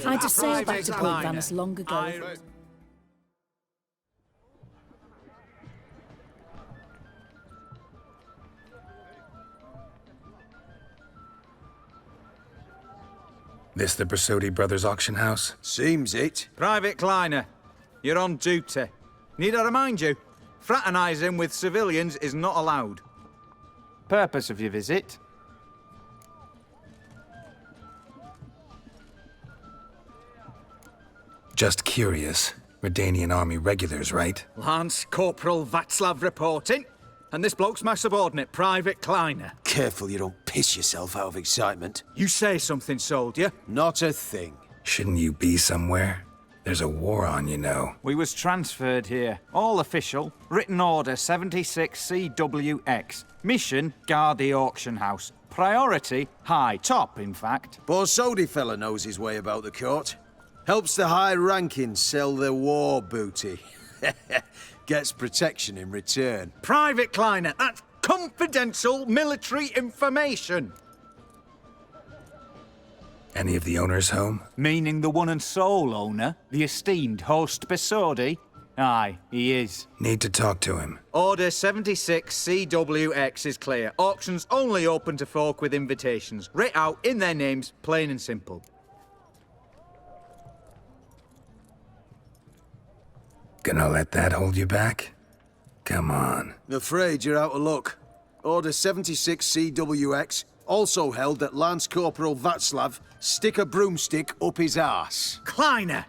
I'd have sailed back to Port Vanice long ago. This the Bersodi Brothers auction house? Seems it. Private Kleiner, you're on duty. Need I remind you, fraternising with civilians is not allowed. Purpose of your visit? Just curious. Redanian Army regulars, right? Lance Corporal Václav reporting. And this bloke's my subordinate, Private Kleiner. Careful you don't piss yourself out of excitement. You say something, soldier. Not a thing. Shouldn't you be somewhere? There's a war on, you know. We was transferred here. All official. Written order 76 CWX. Mission, guard the auction house. Priority, high. Top, in fact. Borsodi fella knows his way about the court. Helps the high rankings sell their war booty. Gets protection in return. Private Kleiner, that's confidential military information. Any of the owners home? Meaning the one and sole owner, the esteemed host Bersodi? Aye, he is. Need to talk to him. Order 76 CWX is clear. Auctions only open to folk with invitations. Writ out in their names, plain and simple. Gonna let that hold you back? Come on. Afraid you're out of luck. Order 76 CWX also held that Lance Corporal Václav stick a broomstick up his arse. Kleiner,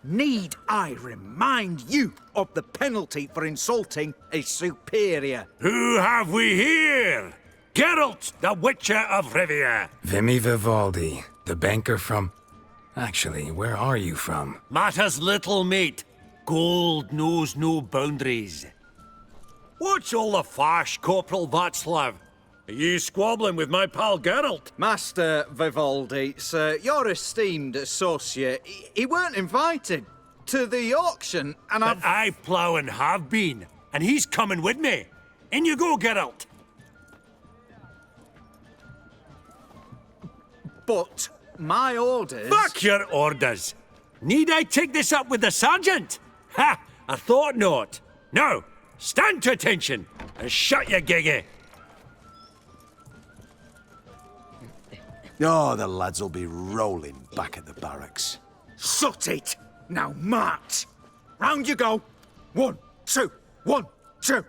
need I remind you of the penalty for insulting a superior? Who have we here? Geralt, the Witcher of Rivia. Vimy Vivaldi, the banker from... Actually, where are you from? Matters little, mate. Gold knows no boundaries. What's all the fash, Corporal Václav? Are you squabbling with my pal Geralt? Master Vivaldi, sir, your esteemed associate, he weren't invited to the auction, and But I plough and have been, and he's coming with me. In you go, Geralt. But my orders... Fuck your orders. Need I take this up with the sergeant? Ha! I thought not. Now, stand to attention and shut your giggy. Oh, the lads will be rolling back at the barracks. Shut it! Now march! Round you go! 1, 2, 1, 2!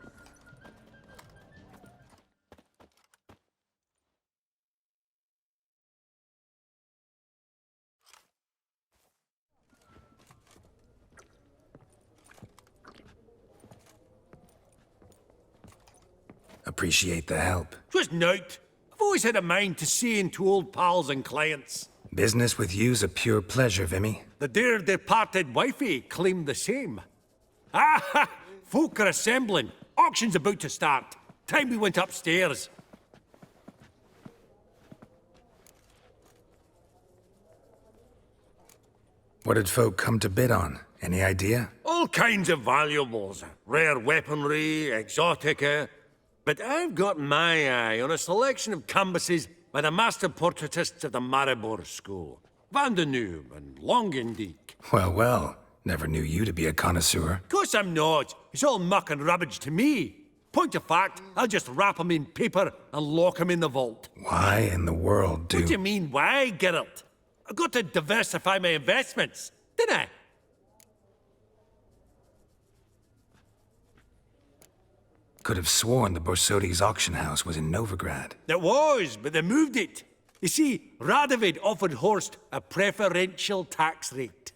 Appreciate the help. Twas nowt. I've always had a mind to see into old pals and clients. Business with you's a pure pleasure, Vimy. The dear departed wifey claimed the same. Ah ha! Folk are assembling. Auction's about to start. Time we went upstairs. What did folk come to bid on? Any idea? All kinds of valuables. Rare weaponry, exotica. But I've got my eye on a selection of canvases by the master portraitists of the Maribor School. Van de Neuve and Longendijk. Well, well. Never knew you to be a connoisseur. Course I'm not. It's all muck and rubbish to me. Point of fact, I'll just wrap 'em in paper and lock 'em in the vault. Why in the world do... What do you mean, why, Geralt? I've got to diversify my investments, didn't I? Could have sworn the Borsodi's auction house was in Novigrad. It was, but they moved it. You see, Radovid offered Horst a preferential tax rate.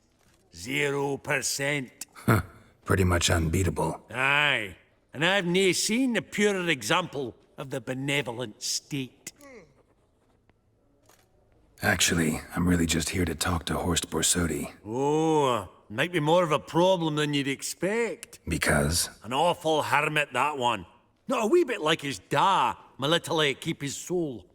0%. Huh. Pretty much unbeatable. Aye. And I've nae seen a purer example of the benevolent state. Actually, I'm really just here to talk to Horst Borsodi. Oh, might be more of a problem than you'd expect. Because? An awful hermit, that one. Not a wee bit like his da, my little keep his soul.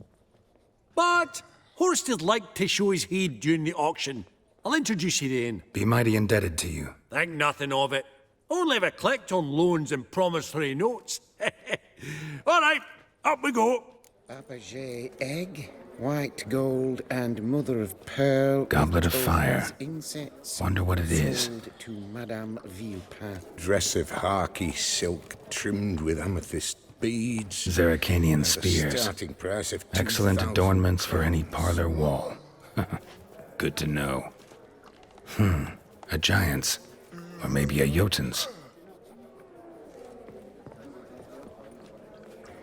But Horst would like to show his head during the auction. I'll introduce you then. Be mighty indebted to you. Think nothing of it. Only ever collect on loans and promissory notes. All right, up we go. Fabergé egg, white gold, and mother of pearl. Goblet of fire. Insects. Wonder what it is. Sold to Madame Villepin. Dress of harky silk trimmed with amethyst beads. Zerricanian A spears. starting price of Excellent 2,000 adornments for any parlor wall. Good to know. A giant's. Or maybe a Jotun's.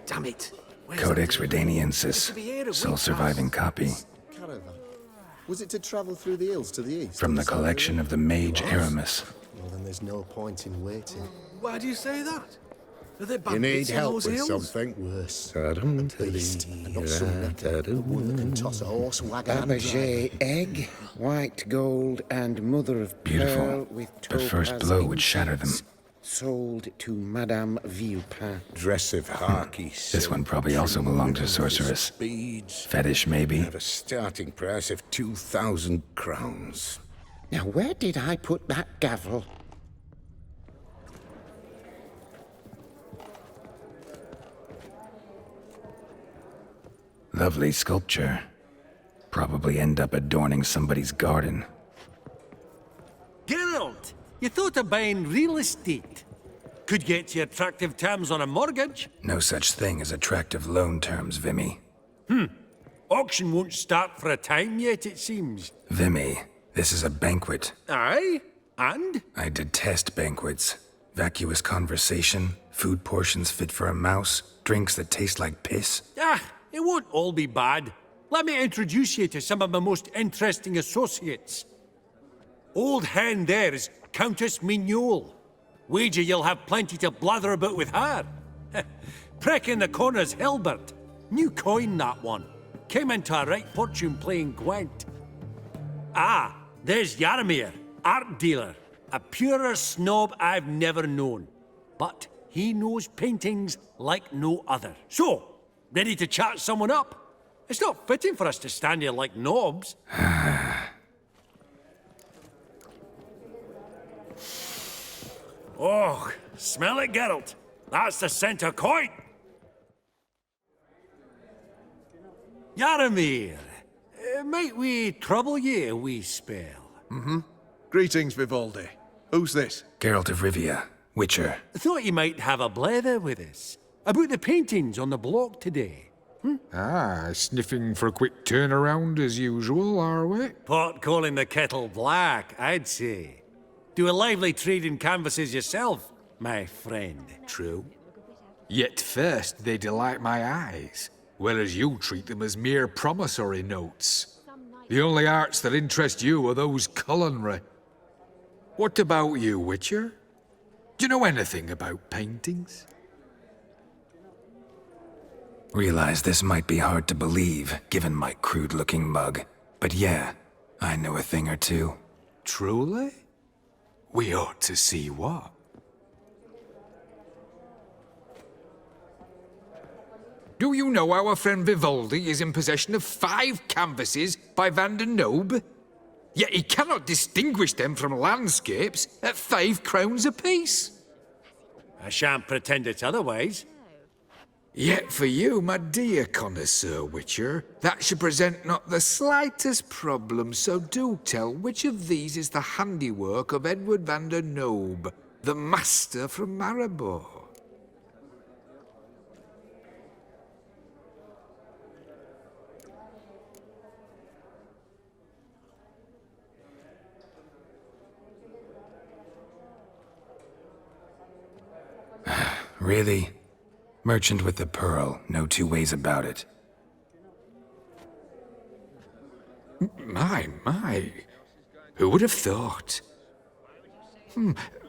Damn it. Codex Redaniensis. Sole surviving copy. Caravan. Was it to travel through the hills to the east? From the collection of the mage Aramis. Well, then there's no point in waiting. Why do you say that? Are there You need bandits in help those with hills? something? Worse. Beast, and not some naked one that can toss a horse wagon and Fabergé egg, white gold, and mother of Beautiful. pearl with The first topaz blow would shatter them. insects. Sold to Madame Villepin. Dress of harky silk. This one probably also belonged to trimmed with sorceress. Beads. Fetish, maybe? Have a starting price of 2,000 crowns. Now, where did I put that gavel? Lovely sculpture. Probably end up adorning somebody's garden. Geralt, you thought of buying real estate. Could get you attractive terms on a mortgage. No such thing as attractive loan terms, Vimy. Auction won't start for a time yet, it seems. Vimy, this is a banquet. Aye? And? I detest banquets. Vacuous conversation, food portions fit for a mouse, drinks that taste like piss. Ah, it won't all be bad. Let me introduce you to some of my most interesting associates. Old hen there is Countess Mignole. Wager you'll have plenty to blather about with her. Prick in the corner's Hilbert. New coin, that one. Came into a right fortune playing Gwent. Ah, there's Jaromir, art dealer. A purer snob I've never known. But he knows paintings like no other. So, ready to chat someone up? It's not fitting for us to stand here like knobs. Oh, smell it, Geralt. That's the scent of coin. Jaromir, might we trouble ye a wee spell? Greetings, Vivaldi. Who's this? Geralt of Rivia, Witcher. Thought you might have a blether with us. About the paintings on the block today. Ah, sniffing for a quick turnaround as usual, are we? Pot calling the kettle black, I'd say. Do a lively trade in canvases yourself, my friend. True. Yet first they delight my eyes, whereas you treat them as mere promissory notes. The only arts that interest you are those culinary. What about you, Witcher? Do you know anything about paintings? Realize this might be hard to believe, given my crude-looking mug. But yeah, I know a thing or two. Truly? We ought to see what. Do you know our friend Vivaldi is in possession of 5 canvases by Van der Noob? Yet he cannot distinguish them from landscapes at 5 crowns apiece. I shan't pretend it's otherwise. Yet for you, my dear connoisseur Witcher, that should present not the slightest problem, so do tell which of these is the handiwork of Edward van der Noob, the master from Maribor. Really? Merchant with the pearl, no two ways about it. My. Who would have thought?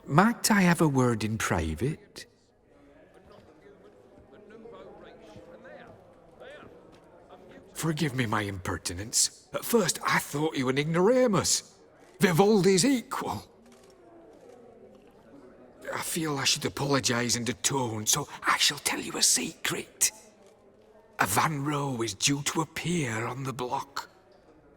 Might I have a word in private? Forgive me my impertinence. At first I thought you an ignoramus. Vivaldi's equal. I feel I should apologize and atone, so I shall tell you a secret. A Van Row is due to appear on the block.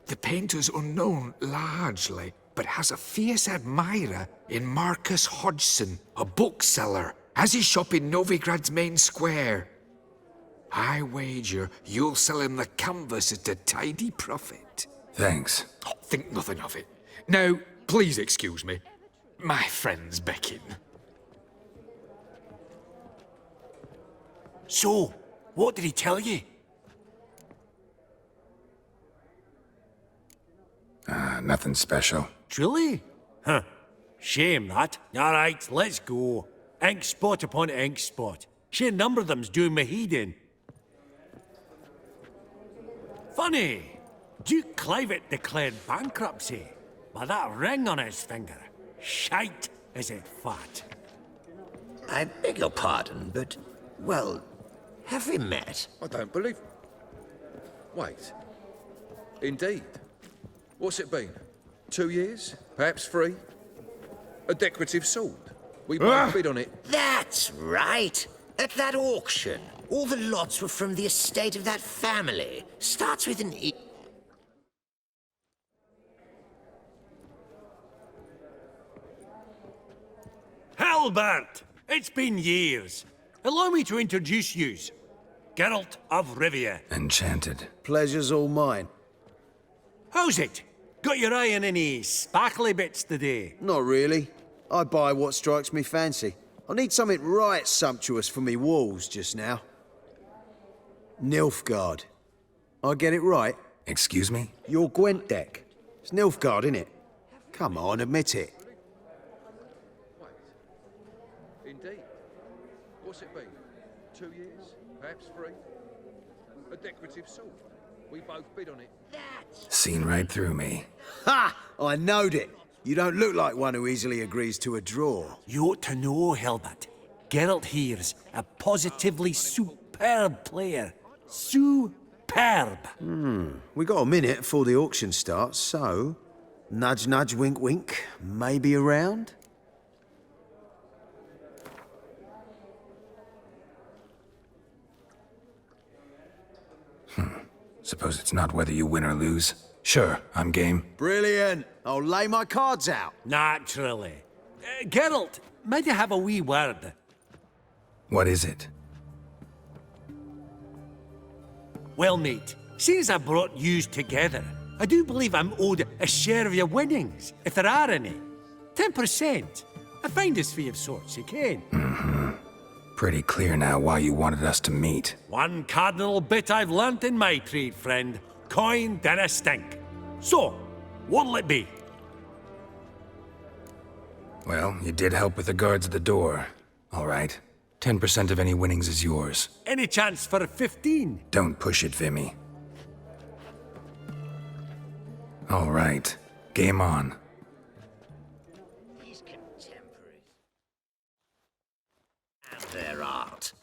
The painter's unknown largely, but has a fierce admirer in Marcus Hodgson, a bookseller, has his shop in Novigrad's main square. I wager you'll sell him the canvas at a tidy profit. Thanks. Oh, think nothing of it. Now, please excuse me. My friend's becking. So, what did he tell you? Nothing special. Truly? Huh. Shame that. All right, let's go. Ink spot upon ink spot. Sheer number of them's doing me heed in. Funny. Duke Clivet declared bankruptcy. By that ring on his finger. Shite, is it fat? I beg your pardon, but, well, have we met? I don't believe... Wait. Indeed. What's it been? 2 years? Perhaps 3? A decorative sword. We both bid on it. That's right. At that auction. All the lots were from the estate of that family. Starts with an E. Halbert! It's been years. Allow me to introduce yous. Geralt of Rivia. Enchanted. Pleasure's all mine. How's it? Got your eye on any sparkly bits today? Not really. I buy what strikes me fancy. I need something right sumptuous for me walls just now. Nilfgaard. I get it right? Excuse me? Your Gwent deck. It's Nilfgaard, innit? Come on, admit it. Indeed. What's it been? 2 years? Perhaps 3? A decorative sword. We both bid on it. Seen right through me. Ha! I knowed it. You don't look like one who easily agrees to a draw. You ought to know, Helbert. Geralt here's a positively superb player. Superb. We got a minute before the auction starts, so... Nudge, nudge, wink, wink. Maybe around? Suppose it's not whether you win or lose. Sure, I'm game. Brilliant. I'll lay my cards out. Naturally. Geralt, might I have a wee word? What is it? Well, mate, since I brought yous together, I do believe I'm owed a share of your winnings, if there are any. 10%. A finder's fee of sorts, you can. Pretty clear now why you wanted us to meet. One cardinal bit I've learnt in my trade, friend. Coin dinna stink. So, what'll it be? Well, you did help with the guards at the door. All right. 10% of any winnings is yours. Any chance for 15? Don't push it, Vimy. All right. Game on. These contemporaries. And their art.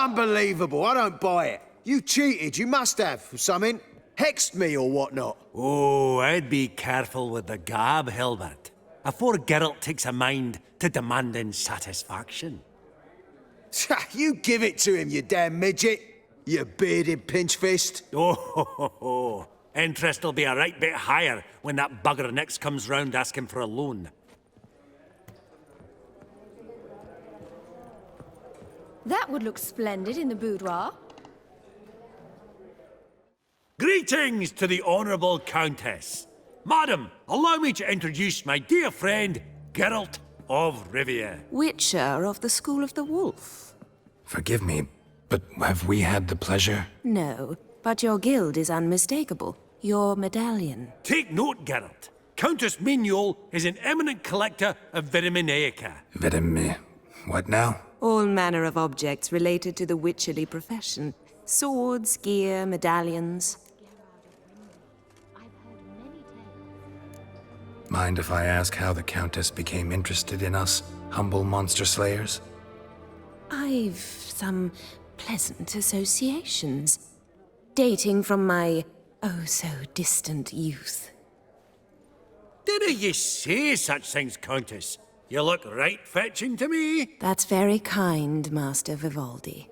Unbelievable, I don't buy it. You cheated, you must have, or something. Hexed me or whatnot. Oh, I'd be careful with the gab, Hilbert. Afore Geralt takes a mind to demanding satisfaction. You give it to him, you damn midget. You bearded pinchfist. Oh, interest will be a right bit higher when that bugger next comes round asking for a loan. That would look splendid in the boudoir. Greetings to the Honourable Countess. Madam, allow me to introduce my dear friend, Geralt of Rivia. Witcher of the School of the Wolf. Forgive me, but have we had the pleasure? No, but your guild is unmistakable. Your medallion. Take note, Geralt. Countess Mignol is an eminent collector of Vitaminaica. What now? All manner of objects related to the witcherly profession. Swords, gear, medallions. Mind if I ask how the Countess became interested in us, humble monster slayers? I've some pleasant associations, dating from my oh-so-distant youth. Dinna ye say such things, Countess? You look right fetching to me. That's very kind, Master Vivaldi.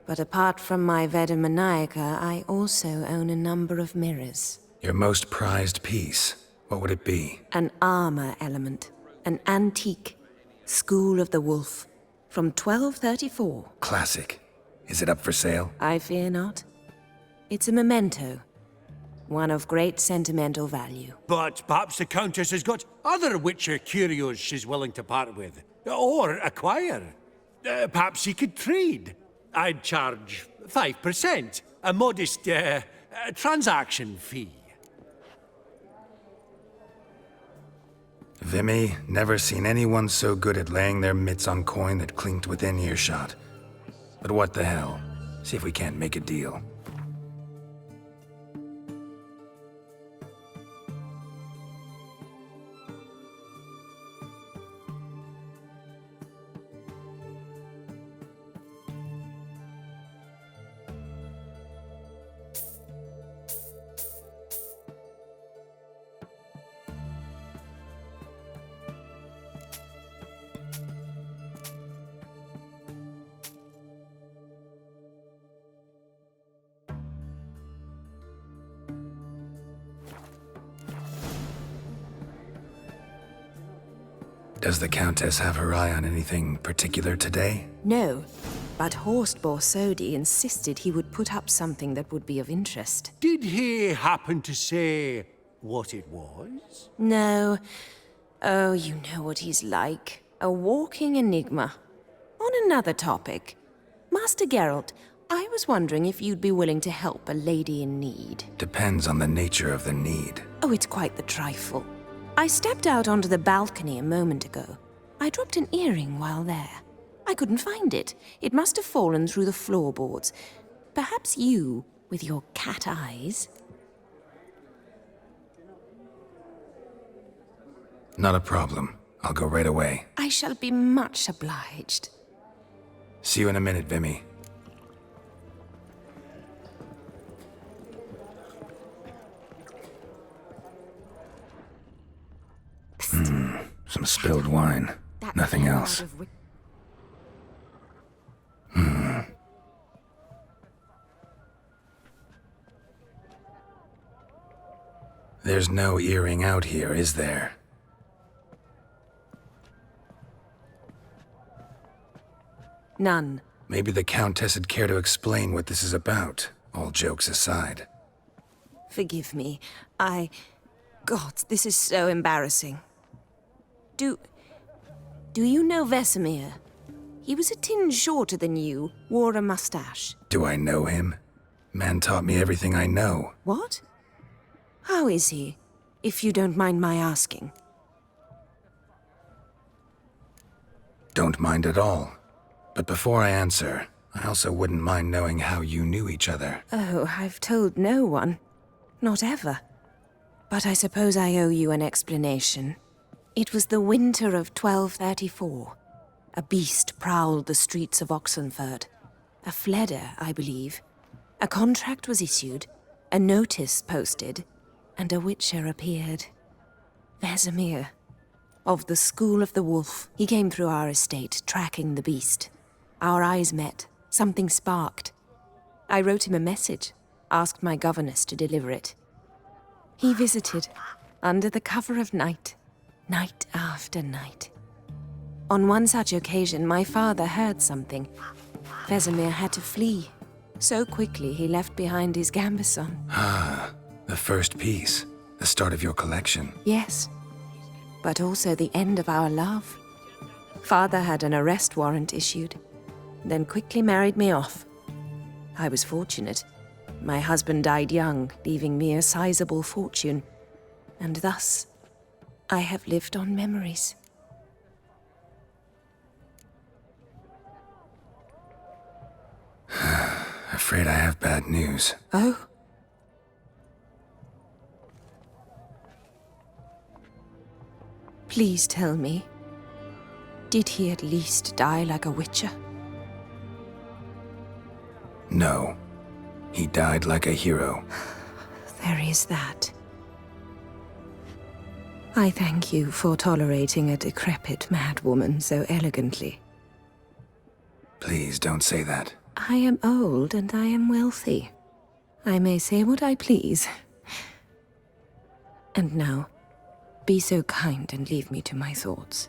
But apart from my Vitaminaica, I also own a number of mirrors. Your most prized piece, what would it be? An armor element. An antique. School of the Wolf. From 1234. Classic. Is it up for sale? I fear not. It's a memento. One of great sentimental value. But perhaps the Countess has got other Witcher curios she's willing to part with. Or acquire. Perhaps he could trade. I'd charge 5%. A modest, transaction fee. Vimy, never seen anyone so good at laying their mitts on coin that clinked within earshot. But what the hell? See if we can't make a deal. Does the Countess have her eye on anything particular today? No, but Horst Borsodi insisted he would put up something that would be of interest. Did he happen to say what it was? No. Oh, you know what he's like. A walking enigma. On another topic. Master Geralt, I was wondering if you'd be willing to help a lady in need. Depends on the nature of the need. Oh, it's quite the trifle. I stepped out onto the balcony a moment ago. I dropped an earring while there. I couldn't find it. It must have fallen through the floorboards. Perhaps you, with your cat eyes... Not a problem. I'll go right away. I shall be much obliged. See you in a minute, Vimy. Some spilled wine. Nothing else. There's no earring out here, is there? None. Maybe the Countess would care to explain what this is about, all jokes aside. Forgive me. God, this is so embarrassing. Do you know Vesemir? He was a tinge shorter than you, wore a mustache. Do I know him? Man taught me everything I know. What? How is he, if you don't mind my asking? Don't mind at all. But before I answer, I also wouldn't mind knowing how you knew each other. Oh, I've told no one. Not ever. But I suppose I owe you an explanation. It was the winter of 1234. A beast prowled the streets of Oxenford. A fledder, I believe. A contract was issued, a notice posted, and a witcher appeared. Vesemir, of the School of the Wolf. He came through our estate, tracking the beast. Our eyes met. Something sparked. I wrote him a message, asked my governess to deliver it. He visited, under the cover of night, night after night. On one such occasion, my father heard something. Vesemir had to flee. So quickly, he left behind his gambeson. Ah, the first piece. The start of your collection. Yes, but also the end of our love. Father had an arrest warrant issued, then quickly married me off. I was fortunate. My husband died young, leaving me a sizable fortune. And thus, I have lived on memories. Afraid I have bad news. Oh? Please tell me, did he at least die like a witcher? No. He died like a hero. There is that. I thank you for tolerating a decrepit madwoman so elegantly. Please don't say that. I am old and I am wealthy. I may say what I please. And now, be so kind and leave me to my thoughts.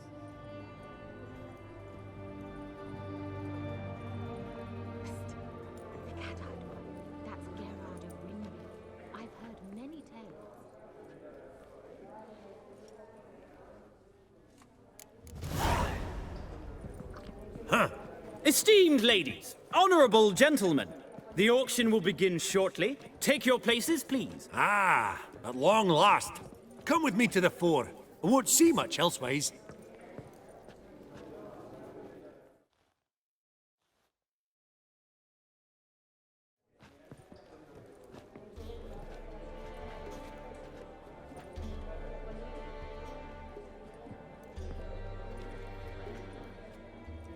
Esteemed ladies, honorable gentlemen, the auction will begin shortly. Take your places, please. Ah, at long last. Come with me to the fore. I won't see much elsewise.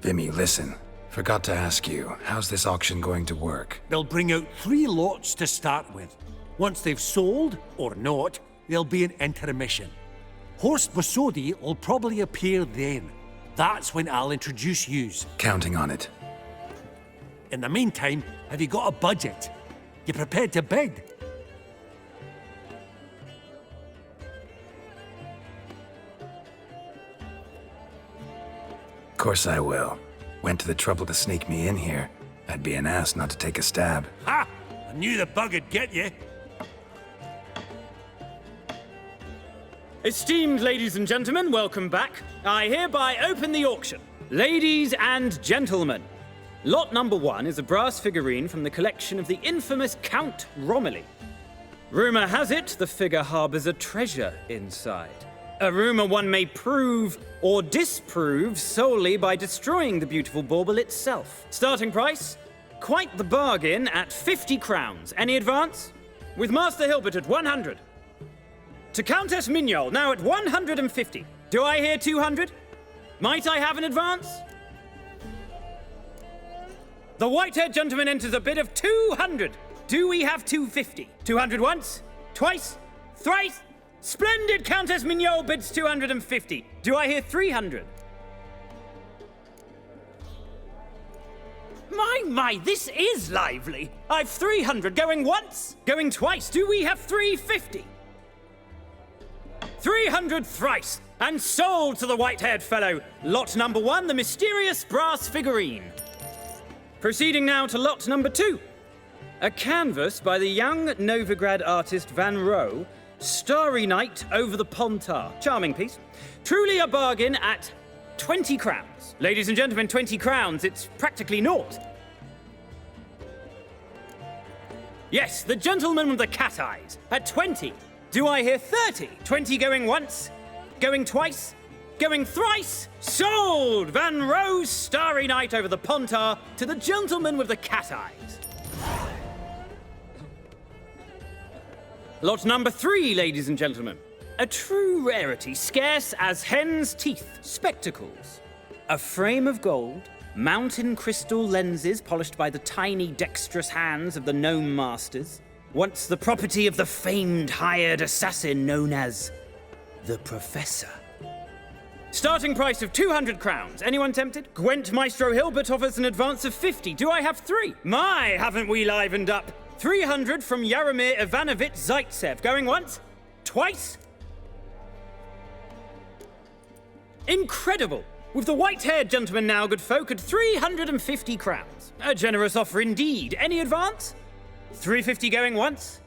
Vimy, listen. Forgot to ask you, how's this auction going to work? They'll bring out 3 lots to start with. Once they've sold, or not, there'll be an intermission. Horst Bosodi will probably appear then. That's when I'll introduce yous. Counting on it. In the meantime, have you got a budget? You prepared to bid? Of course I will. Went to the trouble to sneak me in here. I'd be an ass not to take a stab. Ha! I knew the bug would get you. Esteemed ladies and gentlemen, welcome back. I hereby open the auction. Ladies and gentlemen, lot number 1 is a brass figurine from the collection of the infamous Count Romilly. Rumor has it the figure harbors a treasure inside. A rumor one may prove or disprove solely by destroying the beautiful bauble itself. Starting price? Quite the bargain at 50 crowns. Any advance? With Master Hilbert at 100. To Countess Mignol, now at 150. Do I hear 200? Might I have an advance? The white-haired gentleman enters a bid of 200. Do we have 250? 200 once? Twice? Thrice? Splendid! Countess Mignol bids 250. Do I hear 300? My, this is lively. I've 300 going once, going twice. Do we have 350? 300 thrice, and sold to the white-haired fellow. Lot number 1, the mysterious brass figurine. Proceeding now to lot number 2. A canvas by the young Novigrad artist Van Rohe, Starry Night over the Pontar. Charming piece. Truly a bargain at 20 crowns. Ladies and gentlemen, 20 crowns, it's practically naught. Yes, the gentleman with the cat eyes, at 20. Do I hear 30? 20 going once, going twice, going thrice. Sold! Van Rohe's Starry Night over the Pontar to the gentleman with the cat eyes. Lot number 3, ladies and gentlemen. A true rarity, scarce as hen's teeth. Spectacles. A frame of gold, mountain crystal lenses polished by the tiny, dexterous hands of the gnome masters, once the property of the famed hired assassin known as the Professor. Starting price of 200 crowns. Anyone tempted? Gwent Maestro Hilbert offers an advance of 50. Do I have 3? My, haven't we livened up? 300 from Yaromir Ivanovich Zaitsev. Going once? Twice? Incredible! With the white-haired gentleman now, good folk, at 350 crowns. A generous offer indeed. Any advance? 350 going once?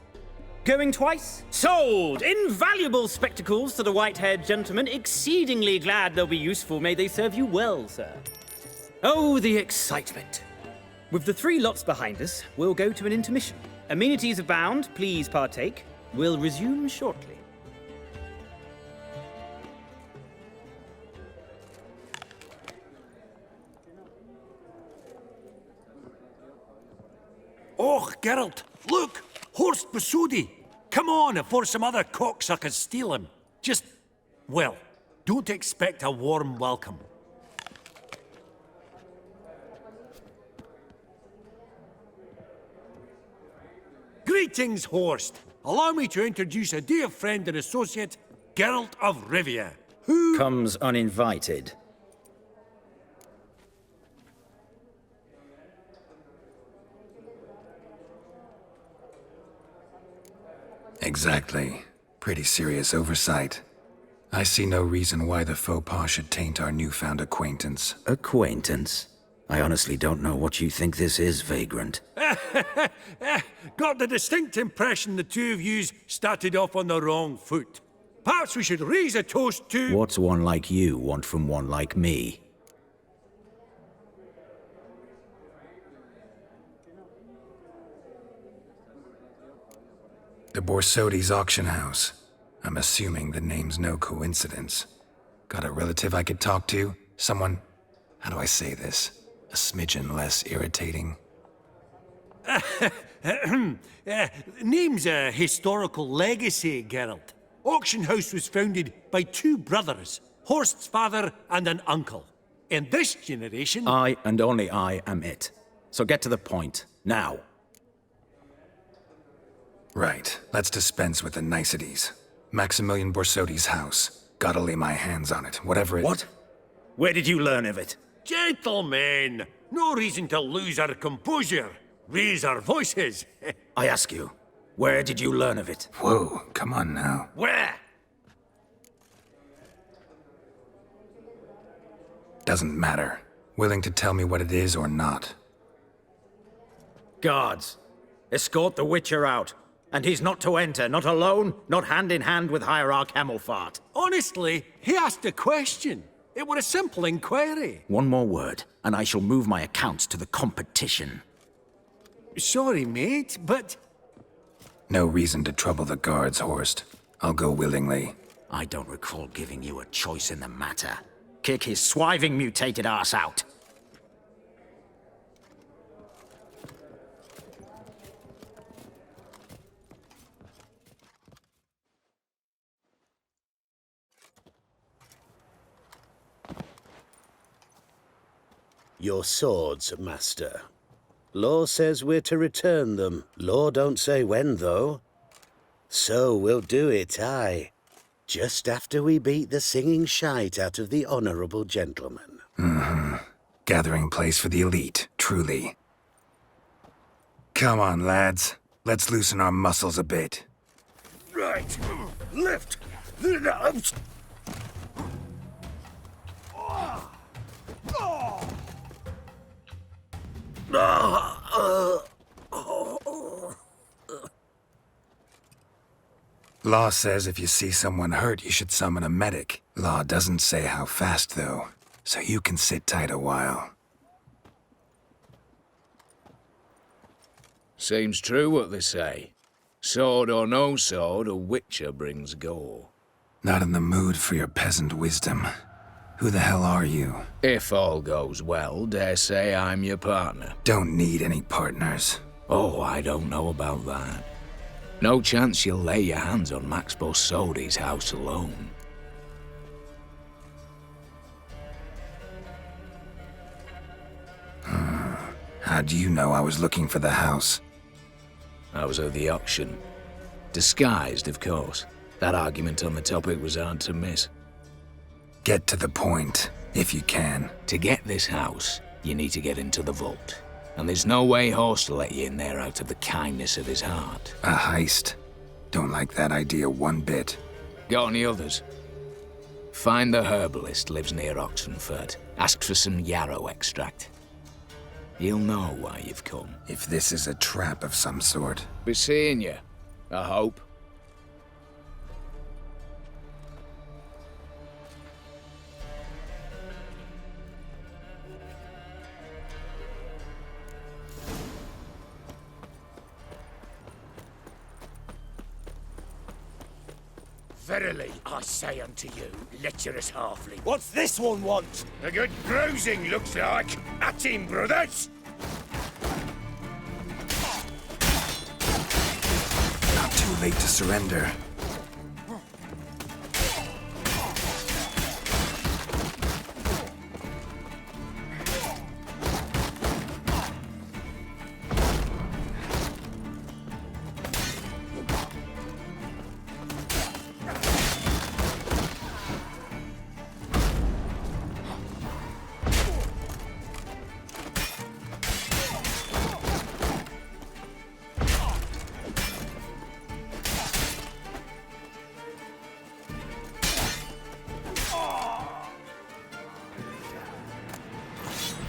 Going twice? Sold! Invaluable spectacles to the white-haired gentleman. Exceedingly glad they'll be useful. May they serve you well, sir. Oh, the excitement. With the 3 lots behind us, we'll go to an intermission. Amenities abound. Please partake. We'll resume shortly. Oh, Geralt, look! Horst Basudi! Come on before some other cocksuckers steal him. Just, well, don't expect a warm welcome. Greetings, Horst. Allow me to introduce a dear friend and associate, Geralt of Rivia, who comes uninvited. Exactly. Pretty serious oversight. I see no reason why the faux pas should taint our newfound acquaintance. Acquaintance? I honestly don't know what you think this is, Vagrant. Got the distinct impression the two of yous started off on the wrong foot. Perhaps we should raise a toast to— What's one like you want from one like me? The Borsodi's auction house. I'm assuming the name's no coincidence. Got a relative I could talk to? Someone, how do I say this? A smidgen less irritating. Name's a historical legacy, Geralt. Auction house was founded by 2 brothers, Horst's father and an uncle. In this generation— I and only I am it. So get to the point, now. Right, let's dispense with the niceties. Maximilian Borsodi's house. Gotta lay my hands on it, whatever it— What? Where did you learn of it? Gentlemen, no reason to lose our composure. Raise our voices. I ask you, where did you learn of it? Whoa, come on now. Where? Doesn't matter. Willing to tell me what it is or not. Guards, escort the Witcher out. And he's not to enter, not alone, not hand in hand with Hierarch Hemmelfart. Honestly, he asked a question. It were a simple inquiry. One more word, and I shall move my accounts to the competition. Sorry, mate, but— No reason to trouble the guards, Horst. I'll go willingly. I don't recall giving you a choice in the matter. Kick his swiving mutated ass out. Your swords, master. Law says we're to return them. Law don't say when, though. So we'll do it, aye. Just after we beat the singing shite out of the honorable gentleman. Mm-hmm. Gathering place for the elite, truly. Come on, lads. Let's loosen our muscles a bit. Right. Lift. Law says if you see someone hurt, you should summon a medic. Law doesn't say how fast, though, so you can sit tight a while. Seems true what they say. Sword or no sword, a Witcher brings gore. Not in the mood for your peasant wisdom. Who the hell are you? If all goes well, dare say I'm your partner. Don't need any partners. Oh, I don't know about that. No chance you'll lay your hands on Max Borsodi's house alone. How do you know I was looking for the house? I was at the auction. Disguised, of course. That argument on the topic was hard to miss. Get to the point, if you can. To get this house, you need to get into the vault. And there's no way Horst will let you in there out of the kindness of his heart. A heist? Don't like that idea one bit. Got any others? Find the herbalist lives near Oxenford. Ask for some yarrow extract. He'll know why you've come. If this is a trap of some sort. Be seeing you, I hope. Verily, I say unto you, lecherous halfling. What's this one want? A good bruising, looks like. At him, brothers! Not too late to surrender.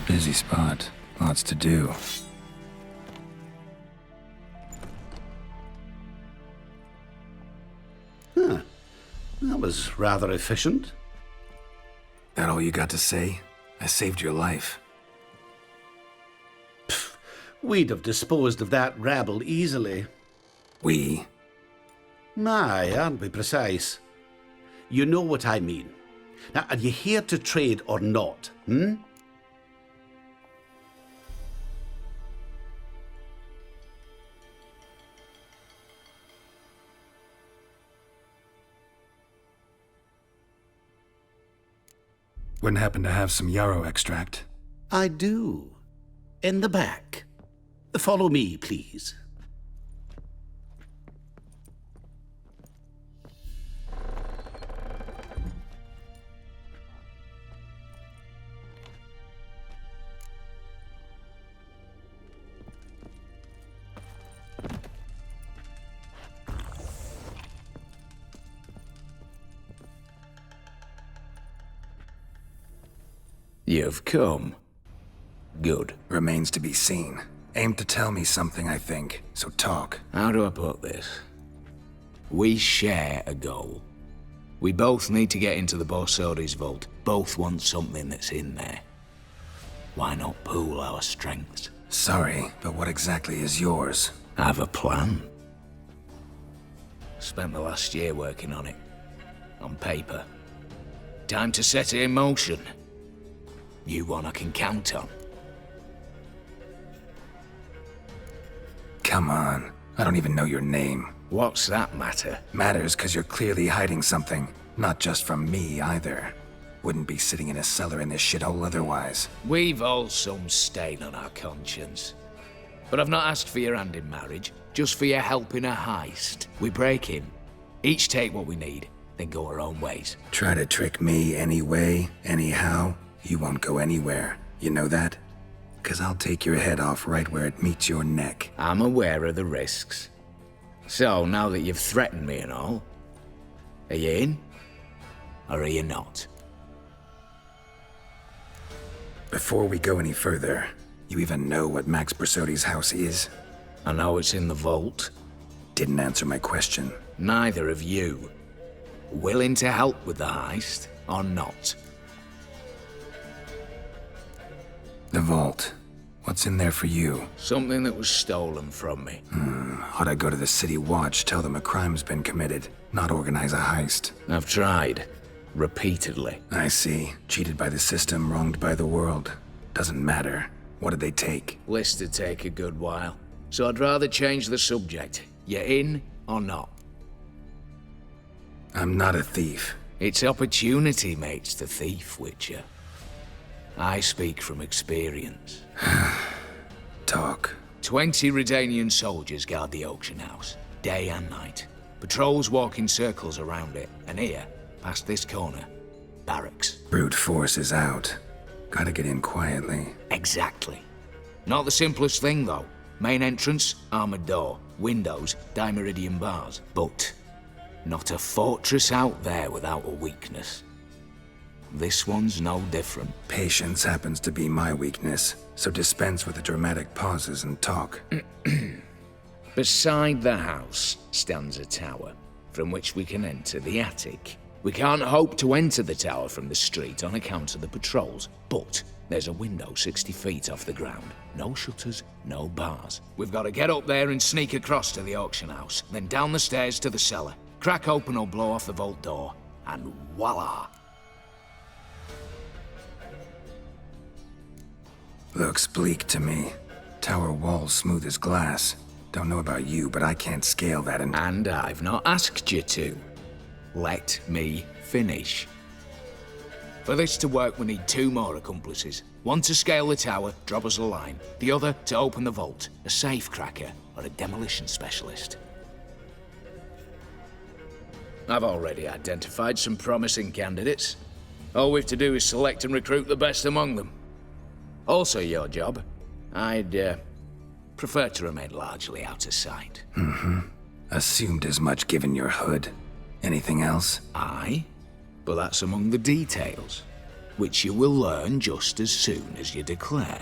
Busy spot. Lots to do. Huh. That was rather efficient. That all you got to say? I saved your life. Pfft, we'd have disposed of that rabble easily. We? Aye, aren't we precise? You know what I mean. Now, are you here to trade or not, hmm? Wouldn't happen to have some yarrow extract? I do. In the back. Follow me, please. You've come. Good. Remains to be seen. Aim to tell me something, I think, so talk. How do I put this? We share a goal. We both need to get into the Borsodi's vault. Both want something that's in there. Why not pool our strengths? Sorry, but what exactly is yours? I have a plan. Spent the last year working on it. On paper. Time to set it in motion. You one I can count on. Come on. I don't even know your name. What's that matter? Matters because you're clearly hiding something. Not just from me, either. Wouldn't be sitting in a cellar in this shithole otherwise. We've all some stain on our conscience. But I've not asked for your hand in marriage, just for your help in a heist. We break in, each take what we need, then go our own ways. Try to trick me anyway, anyhow, you won't go anywhere. You know that? 'Cause I'll take your head off right where it meets your neck. I'm aware of the risks. So, now that you've threatened me and all, are you in? Or are you not? Before we go any further, you even know what Max Borsodi's house is? I know it's in the vault. Didn't answer my question. Neither of you. Willing to help with the heist, or not? The vault. What's in there for you? Something that was stolen from me. Ought I go to the City Watch, tell them a crime's been committed, not organize a heist? I've tried. Repeatedly. I see. Cheated by the system, wronged by the world. Doesn't matter. What did they take? List'd take a good while. So I'd rather change the subject. You in or not? I'm not a thief. It's opportunity makes the thief, Witcher. I speak from experience. talk. 20 Redanian soldiers guard the auction house, day and night. Patrols walk in circles around it, and here, past this corner, barracks. Brute force is out. Gotta get in quietly. Exactly. Not the simplest thing, though. Main entrance, armored door. Windows, dimeridian bars. But not a fortress out there without a weakness. This one's no different. Patience happens to be my weakness, so dispense with the dramatic pauses and talk. Beside the house stands a tower, from which we can enter the attic. We can't hope to enter the tower from the street on account of the patrols, but there's a window 60 feet off the ground. No shutters, no bars. We've got to get up there and sneak across to the auction house, then down the stairs to the cellar, crack open or blow off the vault door, and voila! Looks bleak to me. Tower walls smooth as glass. Don't know about you, but I can't scale that and I've not asked you to. Let me finish. For this to work, we need 2 more accomplices. One to scale the tower, drop us a line. The other to open the vault, a safe cracker or a demolition specialist. I've already identified some promising candidates. All we've to do is select and recruit the best among them. Also your job. I'd prefer to remain largely out of sight. Assumed as much given your hood. Anything else? Aye, but that's among the details, which you will learn just as soon as you declare.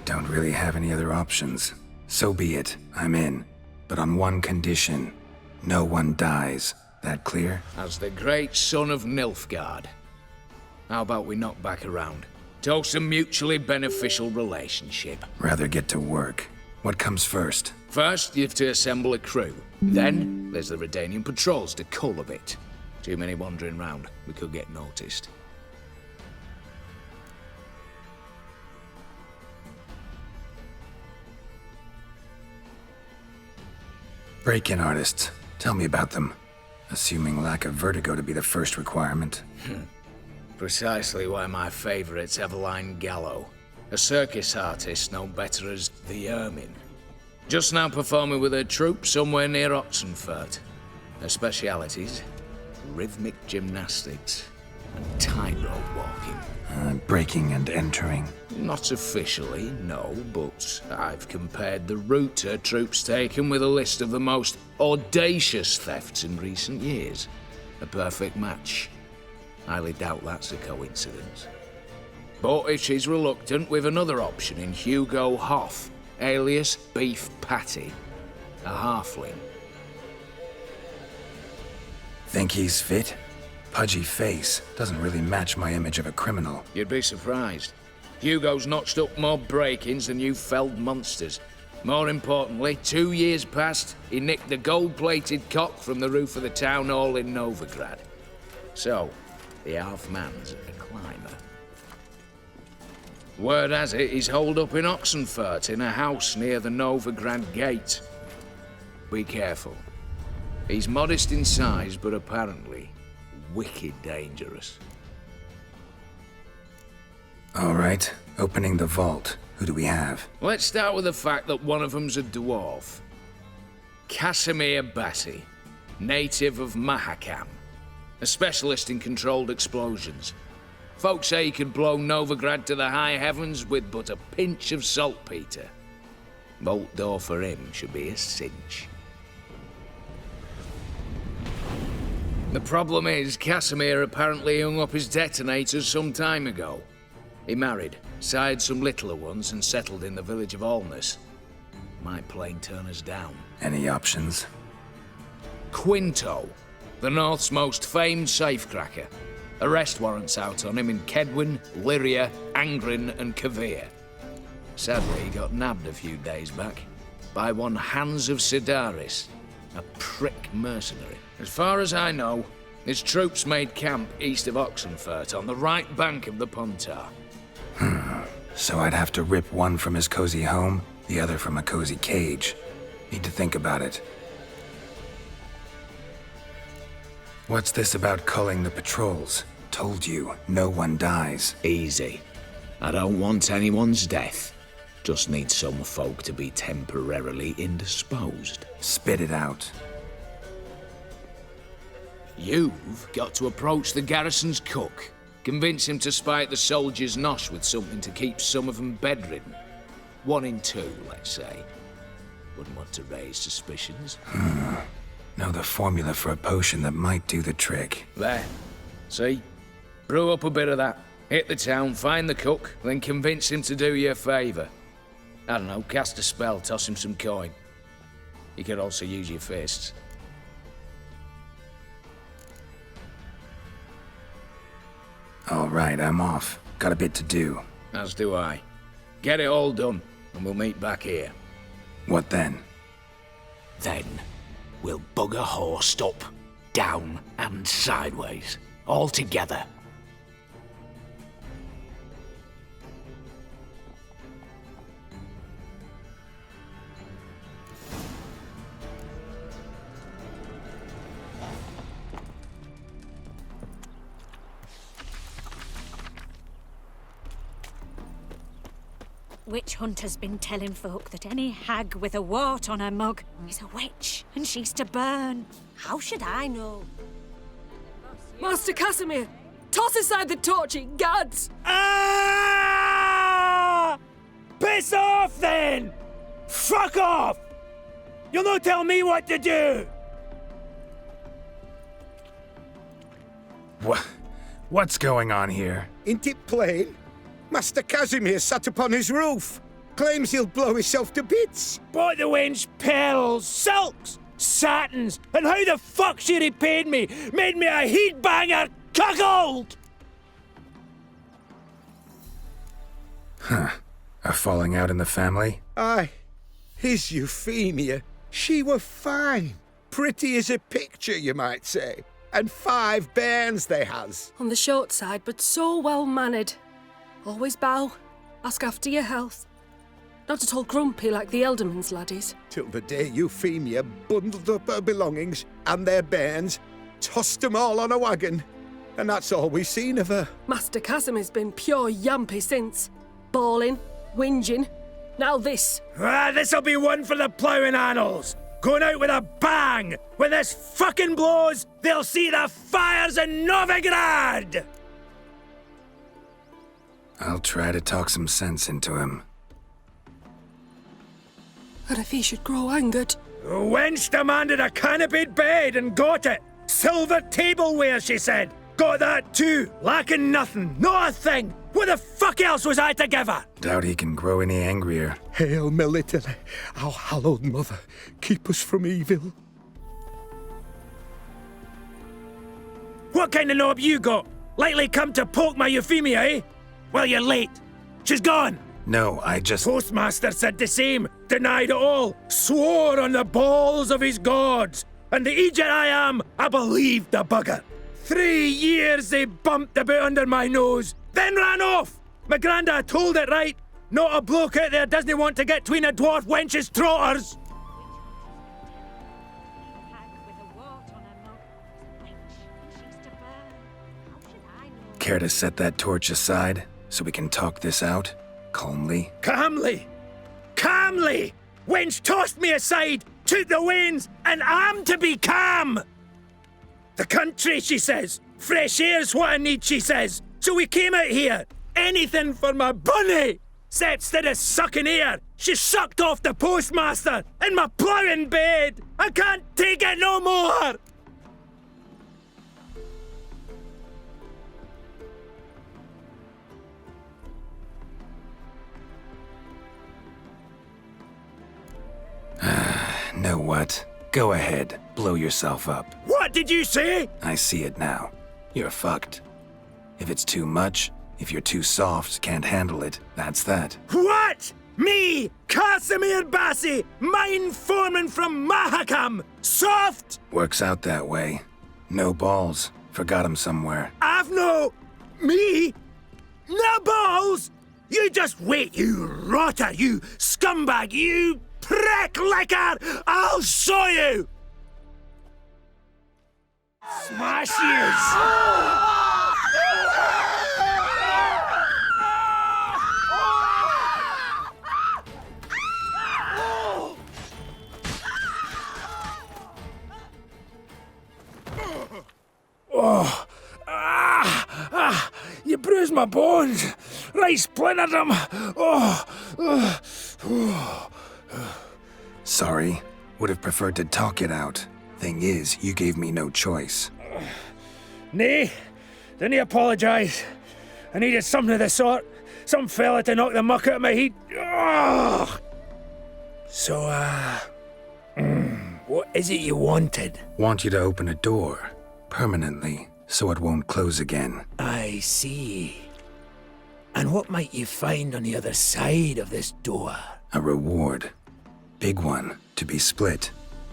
Don't really have any other options. So be it, I'm in. But on one condition. No one dies. That clear? As the great son of Nilfgaard. How about we knock back around? Toast a mutually beneficial relationship. Rather get to work. What comes first? First, you have to assemble a crew. Then, there's the Redanian patrols to cull a bit. Too many wandering round. We could get noticed. Break-in artists. Tell me about them. Assuming lack of vertigo to be the first requirement. Precisely why my favourite's Eveline Gallo. A circus artist known better as the Ermine. Just now performing with her troupe somewhere near Oxenfurt. Her specialities? Rhythmic gymnastics and tightrope walking. Breaking and entering. Not officially, no, but I've compared the route her troope's taken with a list of the most audacious thefts in recent years. A perfect match. Highly doubt that's a coincidence. But if she's reluctant, we've another option in Hugo Hoff, alias Beef Patty, a halfling. Think he's fit? Pudgy face doesn't really match my image of a criminal. You'd be surprised. Hugo's notched up more break-ins than you felled monsters. More importantly, 2 years past, he nicked the gold-plated cock from the roof of the town hall in Novigrad. So, the half-man's a climber. Word has it he's holed up in Oxenfurt in a house near the Novigrad gate. Be careful. He's modest in size, but apparently wicked dangerous. All right, opening the vault. Who do we have? Let's start with the fact that one of them's a dwarf. Casimir Bassi, native of Mahakam. A specialist in controlled explosions. Folks say he could blow Novigrad to the high heavens with but a pinch of saltpeter. Vault door for him should be a cinch. The problem is, Casimir apparently hung up his detonators some time ago. He married, sired some littler ones, and settled in the village of Alness. Might plain turn us down. Any options? Quinto, the North's most famed safecracker. Arrest warrants out on him in Kedwin, Lyria, Angrin, and Kavir. Sadly, he got nabbed a few days back by one Hans of Sidaris, a prick mercenary. As far as I know, his troops made camp east of Oxenfurt on the right bank of the Pontar. So I'd have to rip one from his cozy home, the other from a cozy cage. Need to think about it. What's this about culling the patrols? Told you, no one dies. Easy. I don't want anyone's death. Just need some folk to be temporarily indisposed. Spit it out. You've got to approach the garrison's cook. Convince him to spike the soldiers' nosh with something to keep some of them bedridden. 1 in 2, let's say. Wouldn't want to raise suspicions. Know the formula for a potion that might do the trick. There. See? Brew up a bit of that. Hit the town, find the cook, then convince him to do you a favour. I don't know, cast a spell, toss him some coin. You could also use your fists. All right, I'm off. Got a bit to do. As do I. Get it all done, and we'll meet back here. What then? Then, we'll bugger horsed up, down, and sideways. All together. Witch Hunter's been telling folk that any hag with a wart on her mug is a witch, and she's to burn. How should I know? Master Casimir, toss aside the torch, gads! Ah! Piss off, then! Fuck off! You'll not tell me what to do! What's going on here? Ain't it plain? Master Casimir sat upon his roof. Claims he'll blow himself to bits. Bought the wench pearls, silks, satins, and how the fuck she repaid me? Made me a heat-banger cuckold! Huh. A falling out in the family? Aye. His Euphemia, she were fine. Pretty as a picture, you might say. And 5 bairns they has. On the short side, but so well-mannered. Always bow, ask after your health. Not at all grumpy like the Elderman's laddies. Till the day Euphemia bundled up her belongings and their bairns, tossed them all on a wagon. And that's all we've seen of her. Master Casimir's been pure yampy since. Bawling, whinging, now this. Ah, this'll be one for the ploughing annals. Going out with a bang! When this fucking blows, they'll see the fires in Novigrad! I'll try to talk some sense into him. And if he should grow angered? The wench demanded a canopied bed and got it. Silver tableware, she said. Got that too. Lacking nothing. Not a thing. What the fuck else was I to give her? Doubt he can grow any angrier. Hail Military, our hallowed mother, keep us from evil. What kind of knob you got? Likely come to poke my Euphemia, eh? Well, you're late. She's gone. No, I just... Postmaster said the same. Denied it all. Swore on the balls of his gods. And the idiot I am, I believed the bugger. 3 years they bumped about under my nose, then ran off. My granda told it right. Not a bloke out there doesn't want to get between a dwarf wench's trotters. Care to set that torch aside so we can talk this out? Calmly? Calmly! Calmly! Wench tossed me aside, took the reins, and I'm to be calm! The country, she says. Fresh air's what I need, she says. So we came out here. Anything for my bunny! Except instead of sucking air, she sucked off the postmaster in my ploughing bed! I can't take it no more! Know what? Go ahead. Blow yourself up. What did you say? I see it now. You're fucked. If it's too much, if you're too soft, can't handle it, that's that. What? Me, Casimir Bassi, mine foreman from Mahakam, soft? Works out that way. No balls. Forgot 'em somewhere. I've no... Me? No balls? You just wait, you rotter, you scumbag, you prick licker! I'll show you! Smash yous! Oh! You bruised my bones! Right splintered them! Sorry. Would have preferred to talk it out. Thing is, you gave me no choice. Nay, didn't apologise. I needed something of the sort. Some fella to knock the muck out of my head. So, what is it you wanted? Want you to open a door. Permanently, so it won't close again. I see. And what might you find on the other side of this door? A reward. Big one, to be split.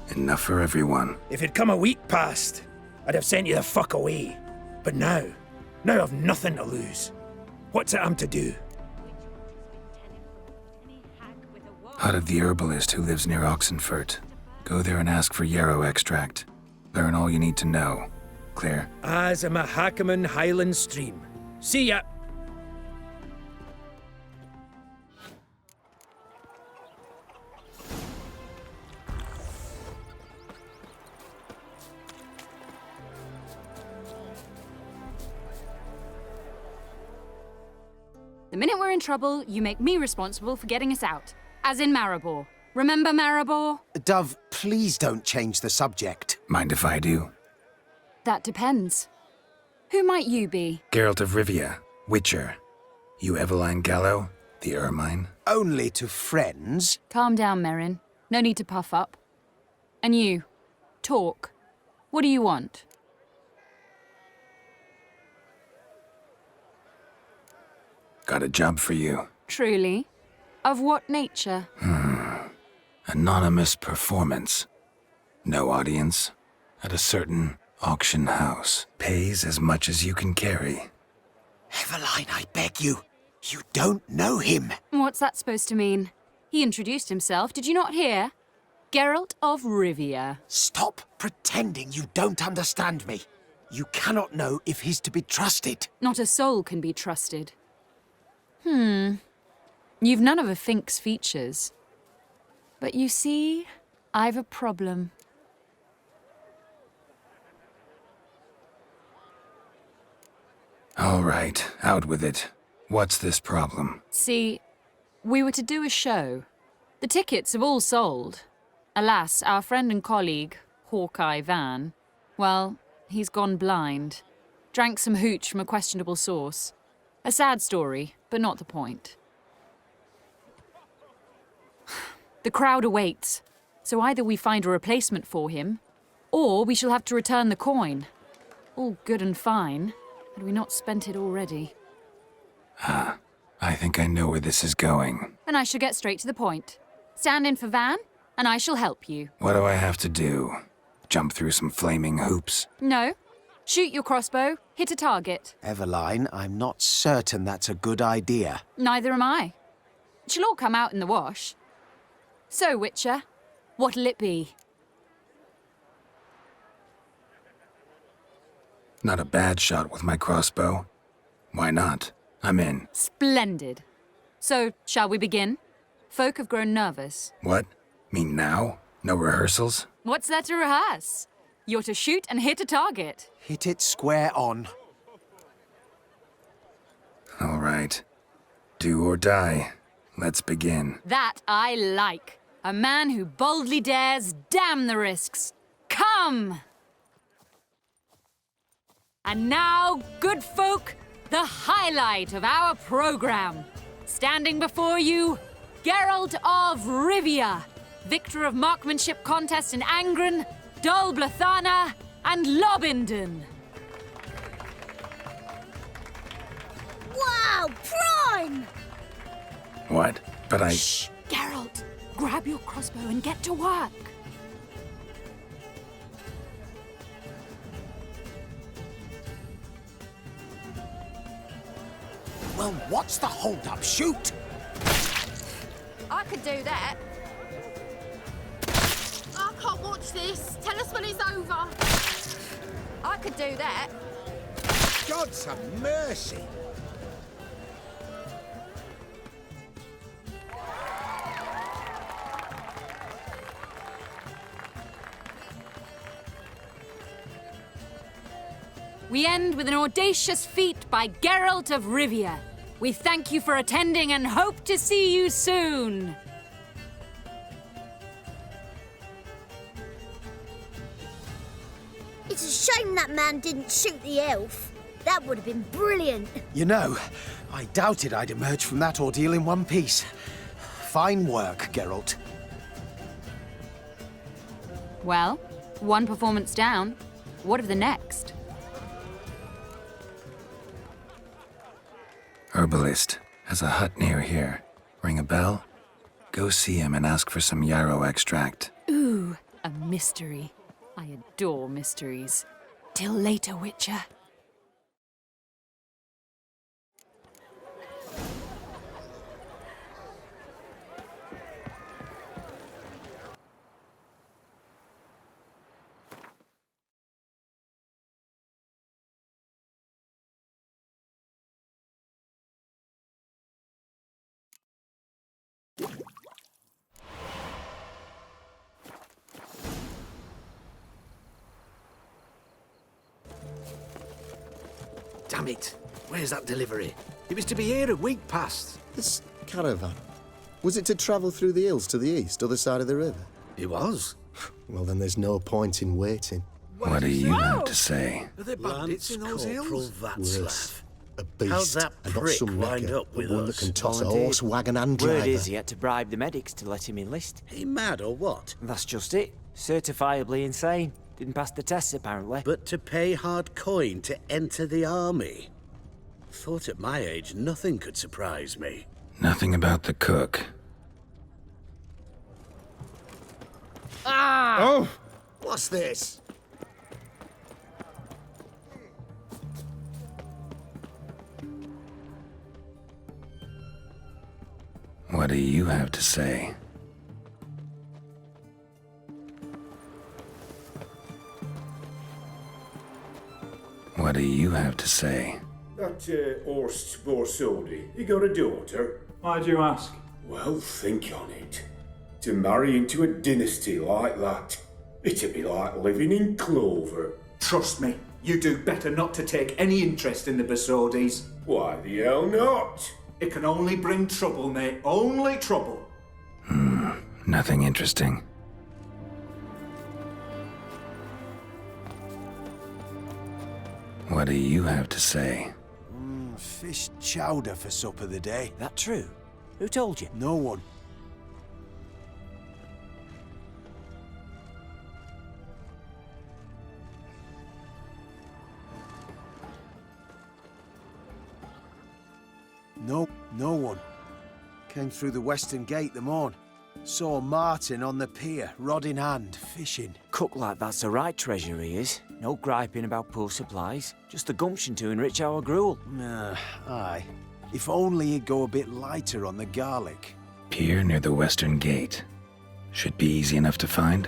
Enough for everyone. If it'd come a week past, I'd have sent you the fuck away. But now I've nothing to lose. What's it I'm to do? Hut of the herbalist who lives near Oxenfurt. Go there and ask for yarrow extract. Learn all you need to know. Clear? As a Mahakaman Highland Stream. See ya! The minute we're in trouble, you make me responsible for getting us out. As in Maribor. Remember Maribor? Dove, please don't change the subject. Mind if I do? That depends. Who might you be? Geralt of Rivia, Witcher. You Eveline Gallo, the Ermine? Only to friends. Calm down, Merrin. No need to puff up. And you, talk. What do you want? Got a job for you. Truly? Of what nature? Anonymous performance. No audience. At a certain auction house. Pays as much as you can carry. Eveline, I beg you. You don't know him. What's that supposed to mean? He introduced himself, did you not hear? Geralt of Rivia. Stop pretending you don't understand me. You cannot know if he's to be trusted. Not a soul can be trusted. You've none of a Fink's features. But you see, I've a problem. All right, out with it. What's this problem? See, we were to do a show. The tickets have all sold. Alas, our friend and colleague, Hawkeye Van, well, he's gone blind. Drank some hooch from a questionable source. A sad story, but not the point. The crowd awaits, so either we find a replacement for him, or we shall have to return the coin. All good and fine, had we not spent it already. I think I know where this is going. And I shall get straight to the point. Stand in for Van, and I shall help you. What do I have to do? Jump through some flaming hoops? No. Shoot your crossbow, hit a target. Eveline, I'm not certain that's a good idea. Neither am I. It shall all come out in the wash. So, Witcher, what'll it be? Not a bad shot with my crossbow. Why not? I'm in. Splendid. So, shall we begin? Folk have grown nervous. What? Mean now? No rehearsals? What's there to rehearse? You're to shoot and hit a target. Hit it square on. All right. Do or die. Let's begin. That I like. A man who boldly dares, damn the risks. Come! And now, good folk, the highlight of our program. Standing before you, Geralt of Rivia, victor of marksmanship contest in Angren, Dol Blathana, and Lobindon. Wow, prime! What? But I... Shh, Geralt. Grab your crossbow and get to work. Well, what's the hold-up? Shoot! I could do that. I can't watch this. Tell us when it's over. I could do that. God's have mercy. we end with an audacious feat by Geralt of Rivia. We thank you for attending and hope to see you soon. It's a shame that man didn't shoot the elf. That would have been brilliant. You know, I doubted I'd emerge from that ordeal in one piece. Fine work, Geralt. Well, one performance down. What of the next? Herbalist has a hut near here. Ring a bell? Go see him and ask for some yarrow extract. Ooh, a mystery. I adore mysteries. Till later, Witcher. Damn it! Where's that delivery? It was to be here a week past. This caravan, was it to travel through the hills to the east, other side of the river? It was. Well, then there's no point in waiting. What do you have to say? Are there bandits in those hills? Worse. A beast, How's that and not prick some wind nigger, up but with one that us? can toss a Indeed. horse, wagon and driver. Word is he had to bribe the medics to let him enlist. He mad or what? That's just it. Certifiably insane. Didn't pass the tests, apparently. But to pay hard coin to enter the army? Thought at my age nothing could surprise me. Nothing about the cook. Ah! Oh! What's this? What do you have to say? What do you have to say? That Horst Borsodi, he got a daughter. Why'd you ask? Well, think on it. To marry into a dynasty like that, it'd be like living in clover. Trust me, you do better not to take any interest in the Borsodis. Why the hell not? It can only bring trouble, mate. Only trouble. Nothing interesting. What do you have to say? Fish chowder for supper the day. That true? Who told you? No one. No one. Came through the western gate the morn. Saw Martin on the pier, rod in hand, fishing. Cook like that's the right treasure he is. No griping about poor supplies. Just the gumption to enrich our gruel. Aye. If only he'd go a bit lighter on the garlic. Pier near the western gate. Should be easy enough to find.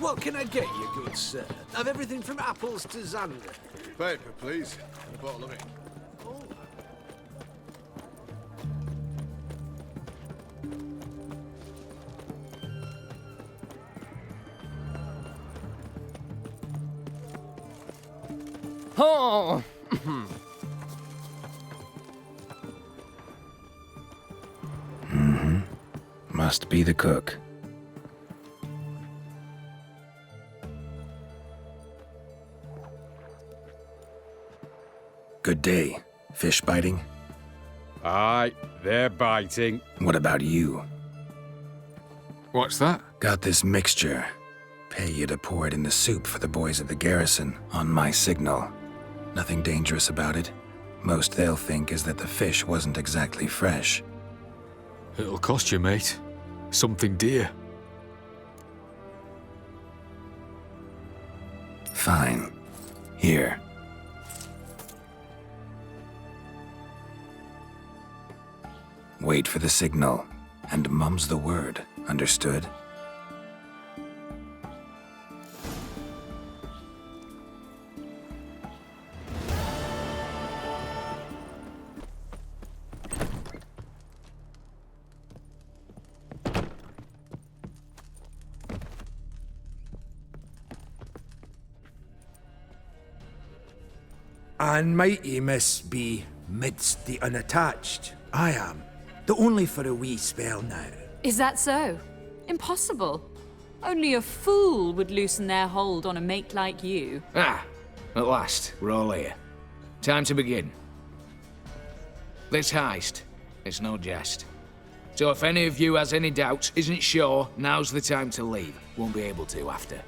What can I get you, good sir? I've everything from apples to Xander. Paper, please. And a bottle of it. Oh! Must be the cook. Good day. Fish biting? Aye, they're biting. What about you? What's that? Got this mixture. Pay you to pour it in the soup for the boys at the garrison, on my signal. Nothing dangerous about it. Most they'll think is that the fish wasn't exactly fresh. It'll cost you, mate. Something dear. Fine. Here. Wait for the signal, and mum's the word. Understood? And mighty miss be midst the unattached. I am, though only for a wee spell now. Is that so? Impossible. Only a fool would loosen their hold on a mate like you. Ah, at last, we're all here. Time to begin. This heist, it's no jest. So if any of you has any doubts, isn't sure, now's the time to leave. Won't be able to after.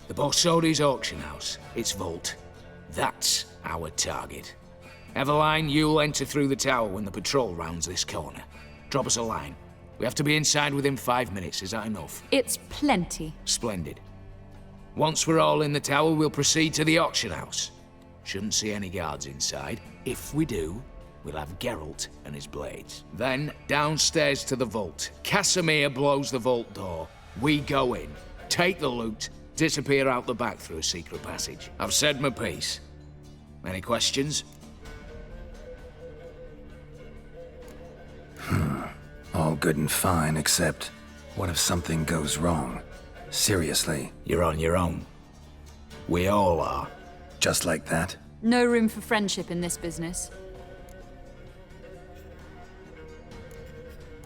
The Borsodi's auction house, its vault. That's our target. Eveline, you'll enter through the tower when the patrol rounds this corner. Drop us a line. We have to be inside within 5 minutes, is that enough? It's plenty. Splendid. Once we're all in the tower, we'll proceed to the auction house. Shouldn't see any guards inside. If we do, we'll have Geralt and his blades. Then, downstairs to the vault. Casimir blows the vault door. We go in, take the loot, disappear out the back through a secret passage. I've said my piece. Any questions? All good and fine, except what if something goes wrong? Seriously. You're on your own. We all are. Just like that? No room for friendship in this business.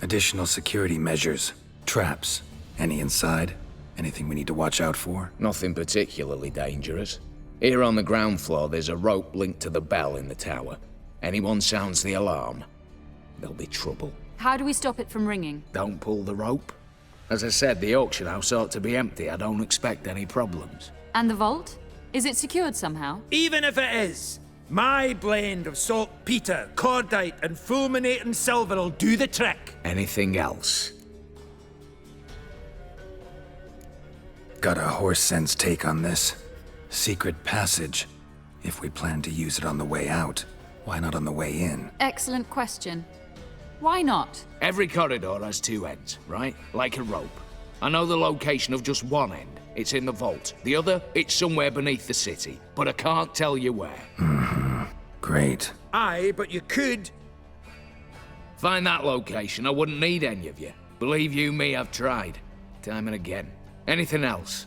Additional security measures. Traps. Any inside? Anything we need to watch out for? Nothing particularly dangerous. Here on the ground floor, there's a rope linked to the bell in the tower. Anyone sounds the alarm, there'll be trouble. How do we stop it from ringing? Don't pull the rope. As I said, the auction house ought to be empty. I don't expect any problems. And the vault? Is it secured somehow? Even if it is, my blend of saltpeter, cordite, and fulminating silver will do the trick. Anything else? Got a horse sense take on this. Secret passage. If we plan to use it on the way out, why not on the way in? Excellent question. Why not? Every corridor has two ends, right? Like a rope. I know the location of just one end. It's in the vault. The other, it's somewhere beneath the city. But I can't tell you where. Great. Aye, but you could. Find that location, I wouldn't need any of you. Believe you me, I've tried. Time and again. Anything else?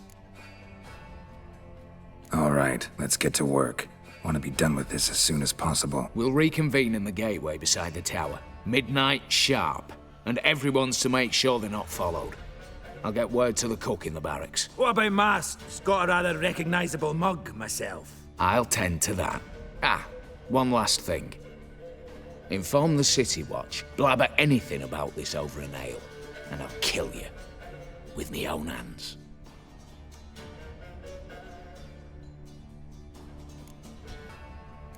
All right, let's get to work. Want to be done with this as soon as possible. We'll reconvene in the gateway beside the tower. Midnight sharp. And everyone's to make sure they're not followed. I'll get word to the cook in the barracks. What about masks? Got a rather recognisable mug myself. I'll tend to that. Ah, one last thing. Inform the City Watch. Blabber anything about this over an ale, and I'll kill you. With me own hands.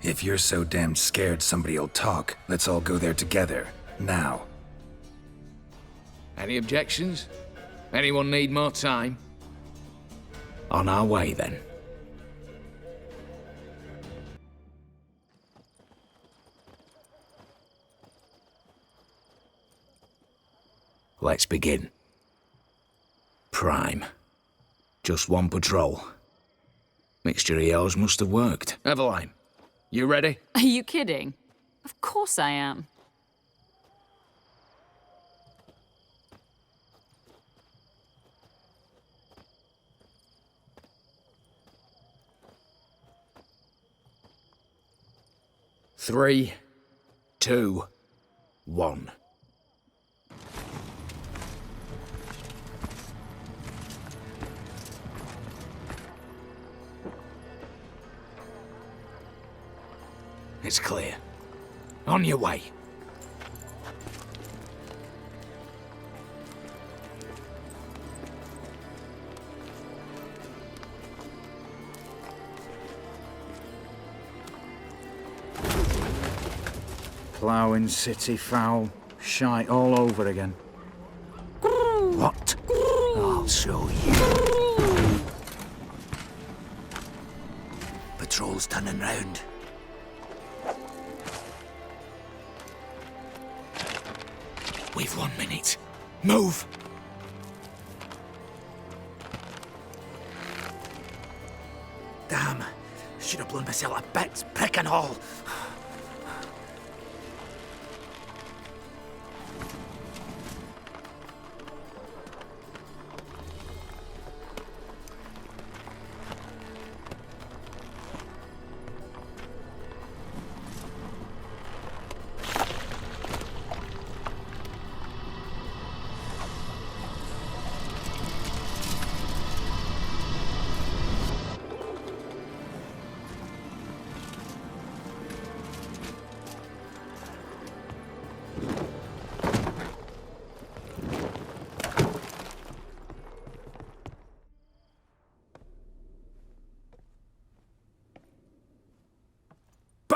If you're so damn scared somebody'll talk, let's all go there together. Now. Any objections? Anyone need more time? On our way, then. Let's begin. Prime. Just one patrol. Mixture of yours must have worked. Eveline, you ready? Are you kidding? Of course I am. Three, 2, 1. It's clear. On your way. Ploughing city foul. Shite all over again. What? I'll show you. Patrol's turning round. We've 1 minute. Move! Damn. Should have blown myself a bits, prick and all.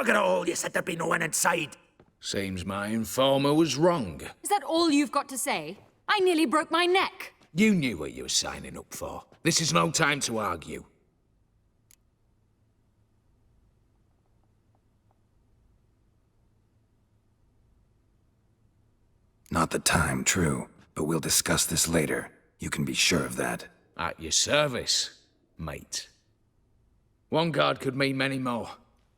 Bugger it all, you said there'd be no one inside. Seems my informer was wrong. Is that all you've got to say? I nearly broke my neck. You knew what you were signing up for. This is no time to argue. Not the time, true. But we'll discuss this later. You can be sure of that. At your service, mate. One guard could mean many more.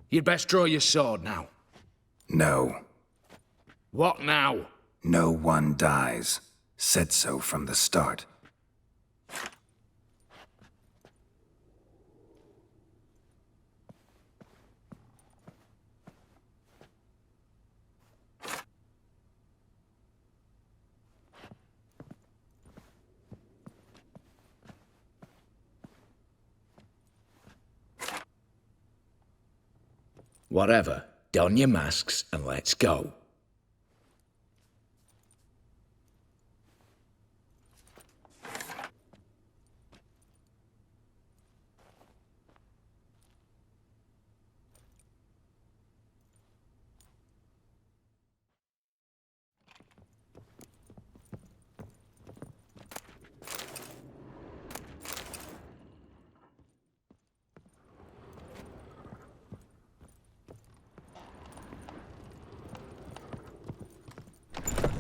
You'd best draw your sword now. No. What now? No one dies. Said so from the start. Whatever. Don your masks and let's go.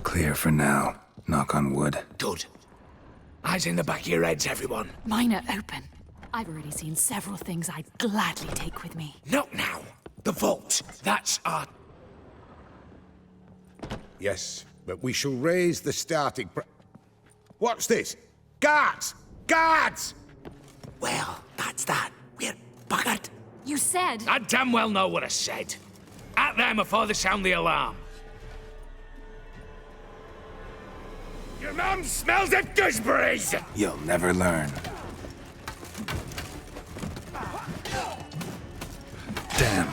Clear for now. Knock on wood. Good. Eyes in the back of your heads, everyone. Mine are open. I've already seen several things I'd gladly take with me. Not now. The vault. That's our... Yes, but we shall raise the starting What's this? Guards! Guards! Well, that's that. We're buggered. You said... I damn well know what I said. At them before they sound the alarm. Your mum smells of gooseberries! You'll never learn. Damn.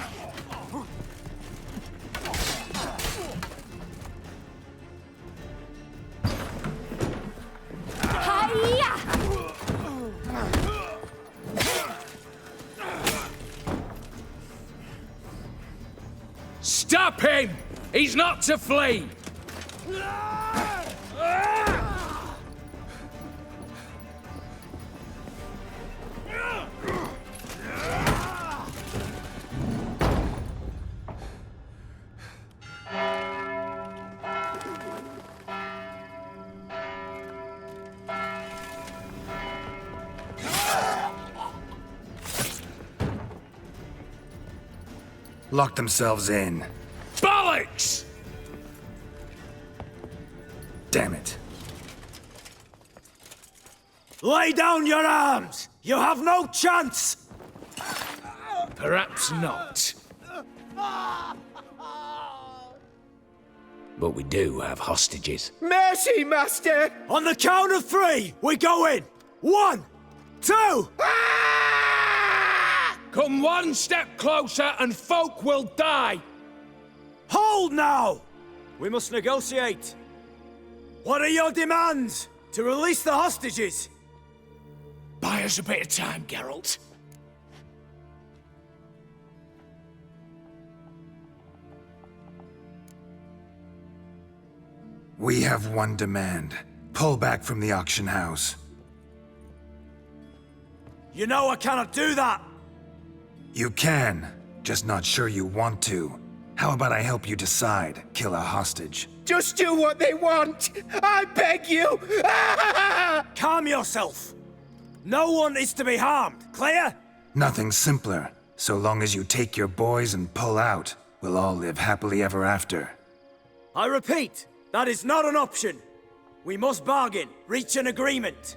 Stop him! He's not to flee! Lock themselves in. Bollocks! Damn it. Lay down your arms! You have no chance! Perhaps not. But we do have hostages. Mercy, Master! On the count of 3, we go in! 1, 2... Come one step closer and folk will die! Hold now! We must negotiate. What are your demands? To release the hostages? Buy us a bit of time, Geralt. We have one demand. Pull back from the auction house. You know I cannot do that! You can, just not sure you want to. How about I help you decide, kill a hostage? Just do what they want! I beg you! Calm yourself! No one is to be harmed, clear? Nothing simpler. So long as you take your boys and pull out, we'll all live happily ever after. I repeat, that is not an option. We must bargain, reach an agreement.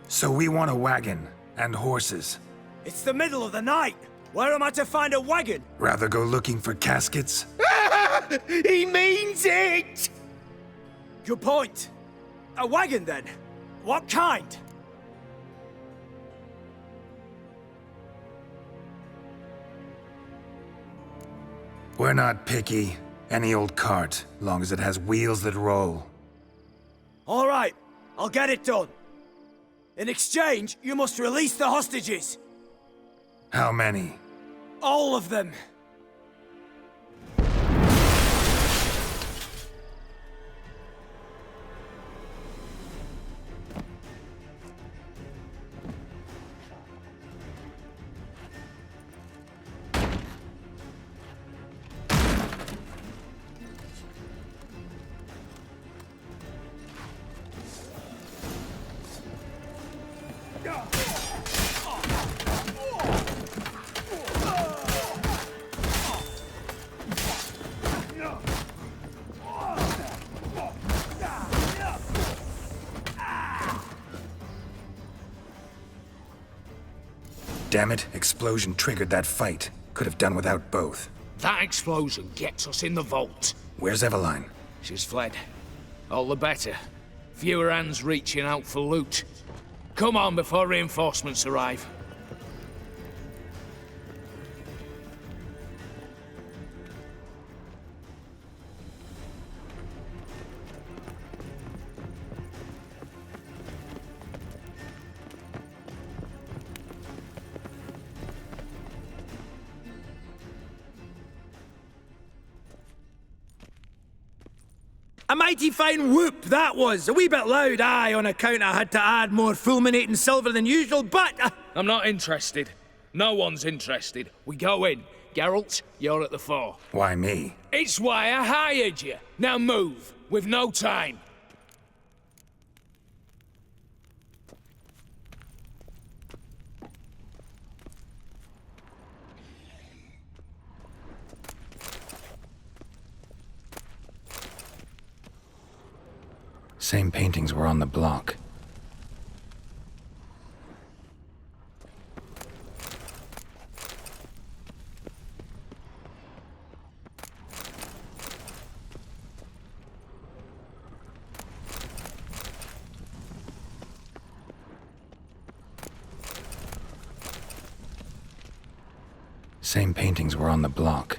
So we want a wagon, and horses. It's the middle of the night. Where am I to find a wagon? Rather go looking for caskets? He means it! Good point. A wagon, then? What kind? We're not picky. Any old cart, long as it has wheels that roll. All right, I'll get it done. In exchange, you must release the hostages. How many? All of them. Damn it, explosion triggered that fight. Could have done without both. That explosion gets us in the vault. Where's Eveline? She's fled. All the better. Fewer hands reaching out for loot. Come on before reinforcements arrive. A mighty fine whoop that was. A wee bit loud, aye, on account I had to add more fulminating silver than usual, but... I'm not interested. No one's interested. We go in. Geralt, you're at the fore. Why me? It's why I hired you. Now move. We've no time. Same paintings were on the block. Same paintings were on the block.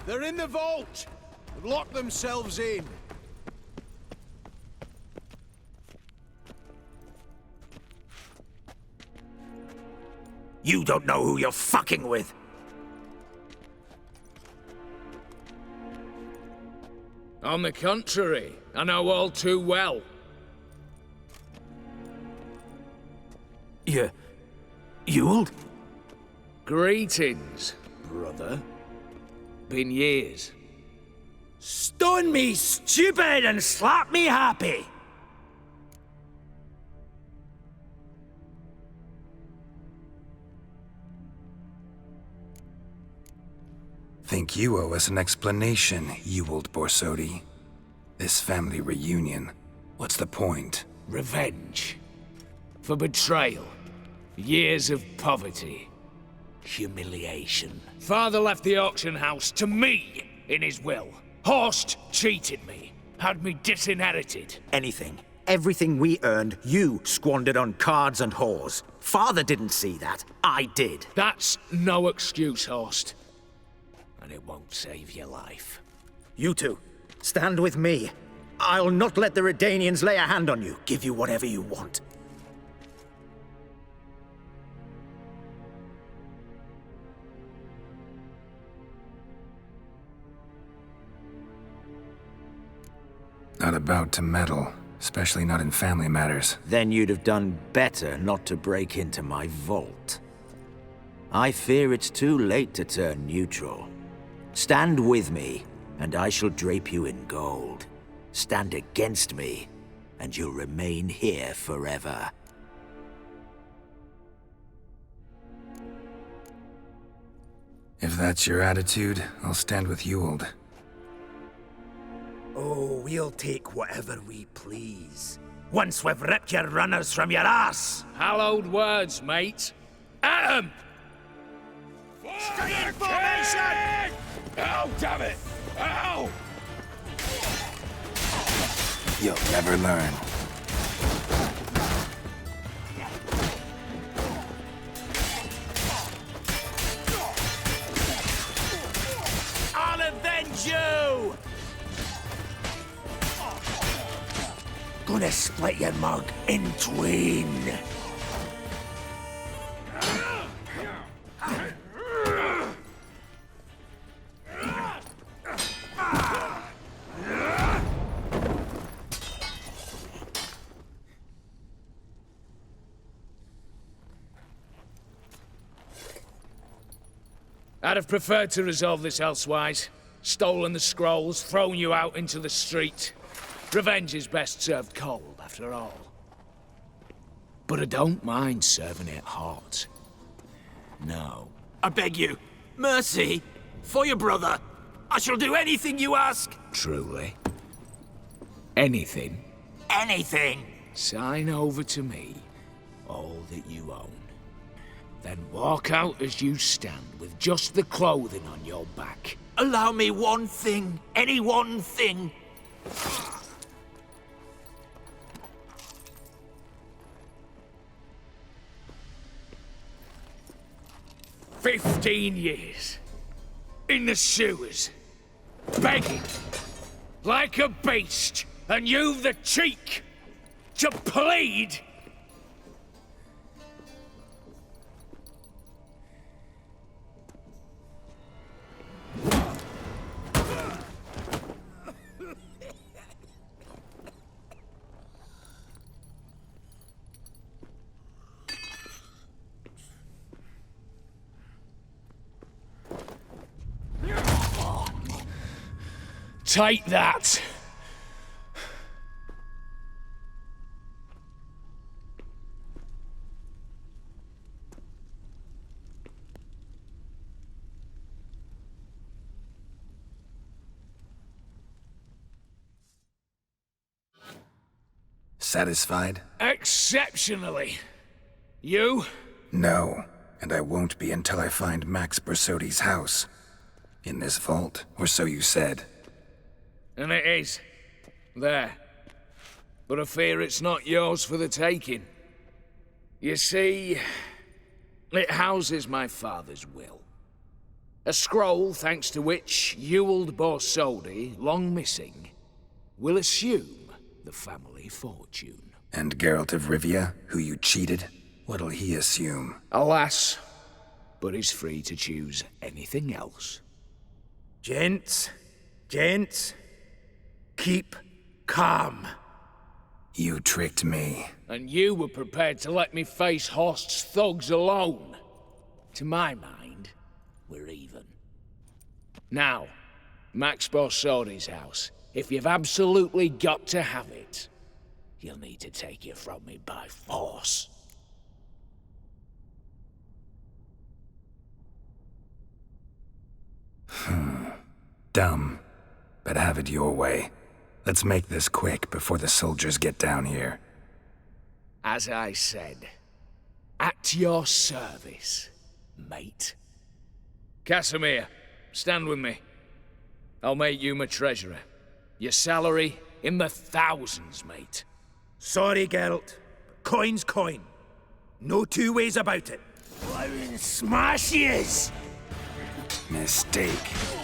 They're in the vault! They've locked themselves in. You don't know who you're fucking with. On the contrary, I know all too well. Ewald? Greetings, brother. Been years. Stone me stupid and slap me happy! Think you owe us an explanation, Ewald Borsodi. This family reunion, what's the point? Revenge. For betrayal. Years of poverty. Humiliation. Father left the auction house to me in his will. Horst cheated me. Had me disinherited. Anything. Everything we earned, you squandered on cards and whores. Father didn't see that. I did. That's no excuse, Horst. And it won't save your life. You two, stand with me. I'll not let the Redanians lay a hand on you. Give you whatever you want. Not about to meddle, especially not in family matters. Then you'd have done better not to break into my vault. I fear it's too late to turn neutral. Stand with me, and I shall drape you in gold. Stand against me, and you'll remain here forever. If that's your attitude, I'll stand with Ewald. Oh, we'll take whatever we please. Once we've ripped your runners from your ass! Hallowed words, mate. At 'em! Stay in formation! Ow, damn it! Ow! You'll never learn. I'll avenge you! Gonna split your mug in twain. I'd have preferred to resolve this elsewise. Stolen the scrolls, thrown you out into the street. Revenge is best served cold, after all. But I don't mind serving it hot. No. I beg you, mercy, for your brother. I shall do anything you ask. Truly. Anything? Anything. Sign over to me all that you own. Then walk out as you stand with just the clothing on your back. Allow me one thing, any one thing. 15 years. In the sewers. Begging. Like a beast. And you've the cheek to plead. Take that. Satisfied? Exceptionally. You? No, and I won't be until I find Max Bersodi's house. In this vault, or so you said. And it is. There. But I fear it's not yours for the taking. You see, it houses my father's will. A scroll thanks to which Ewald Borsodi, long missing, will assume the family fortune. And Geralt of Rivia, who you cheated, what'll he assume? Alas, but he's free to choose anything else. Gents, keep calm. You tricked me. And you were prepared to let me face Horst's thugs alone. To my mind, we're even. Now, Max Borsodi's house. If you've absolutely got to have it, you'll need to take it from me by force. Dumb. But have it your way. Let's make this quick before the soldiers get down here. As I said, at your service, mate. Casimir, stand with me. I'll make you my treasurer. Your salary in the thousands, mate. Sorry, Geralt. Coin's coin. No two ways about it. Blowing smashes! Mistake.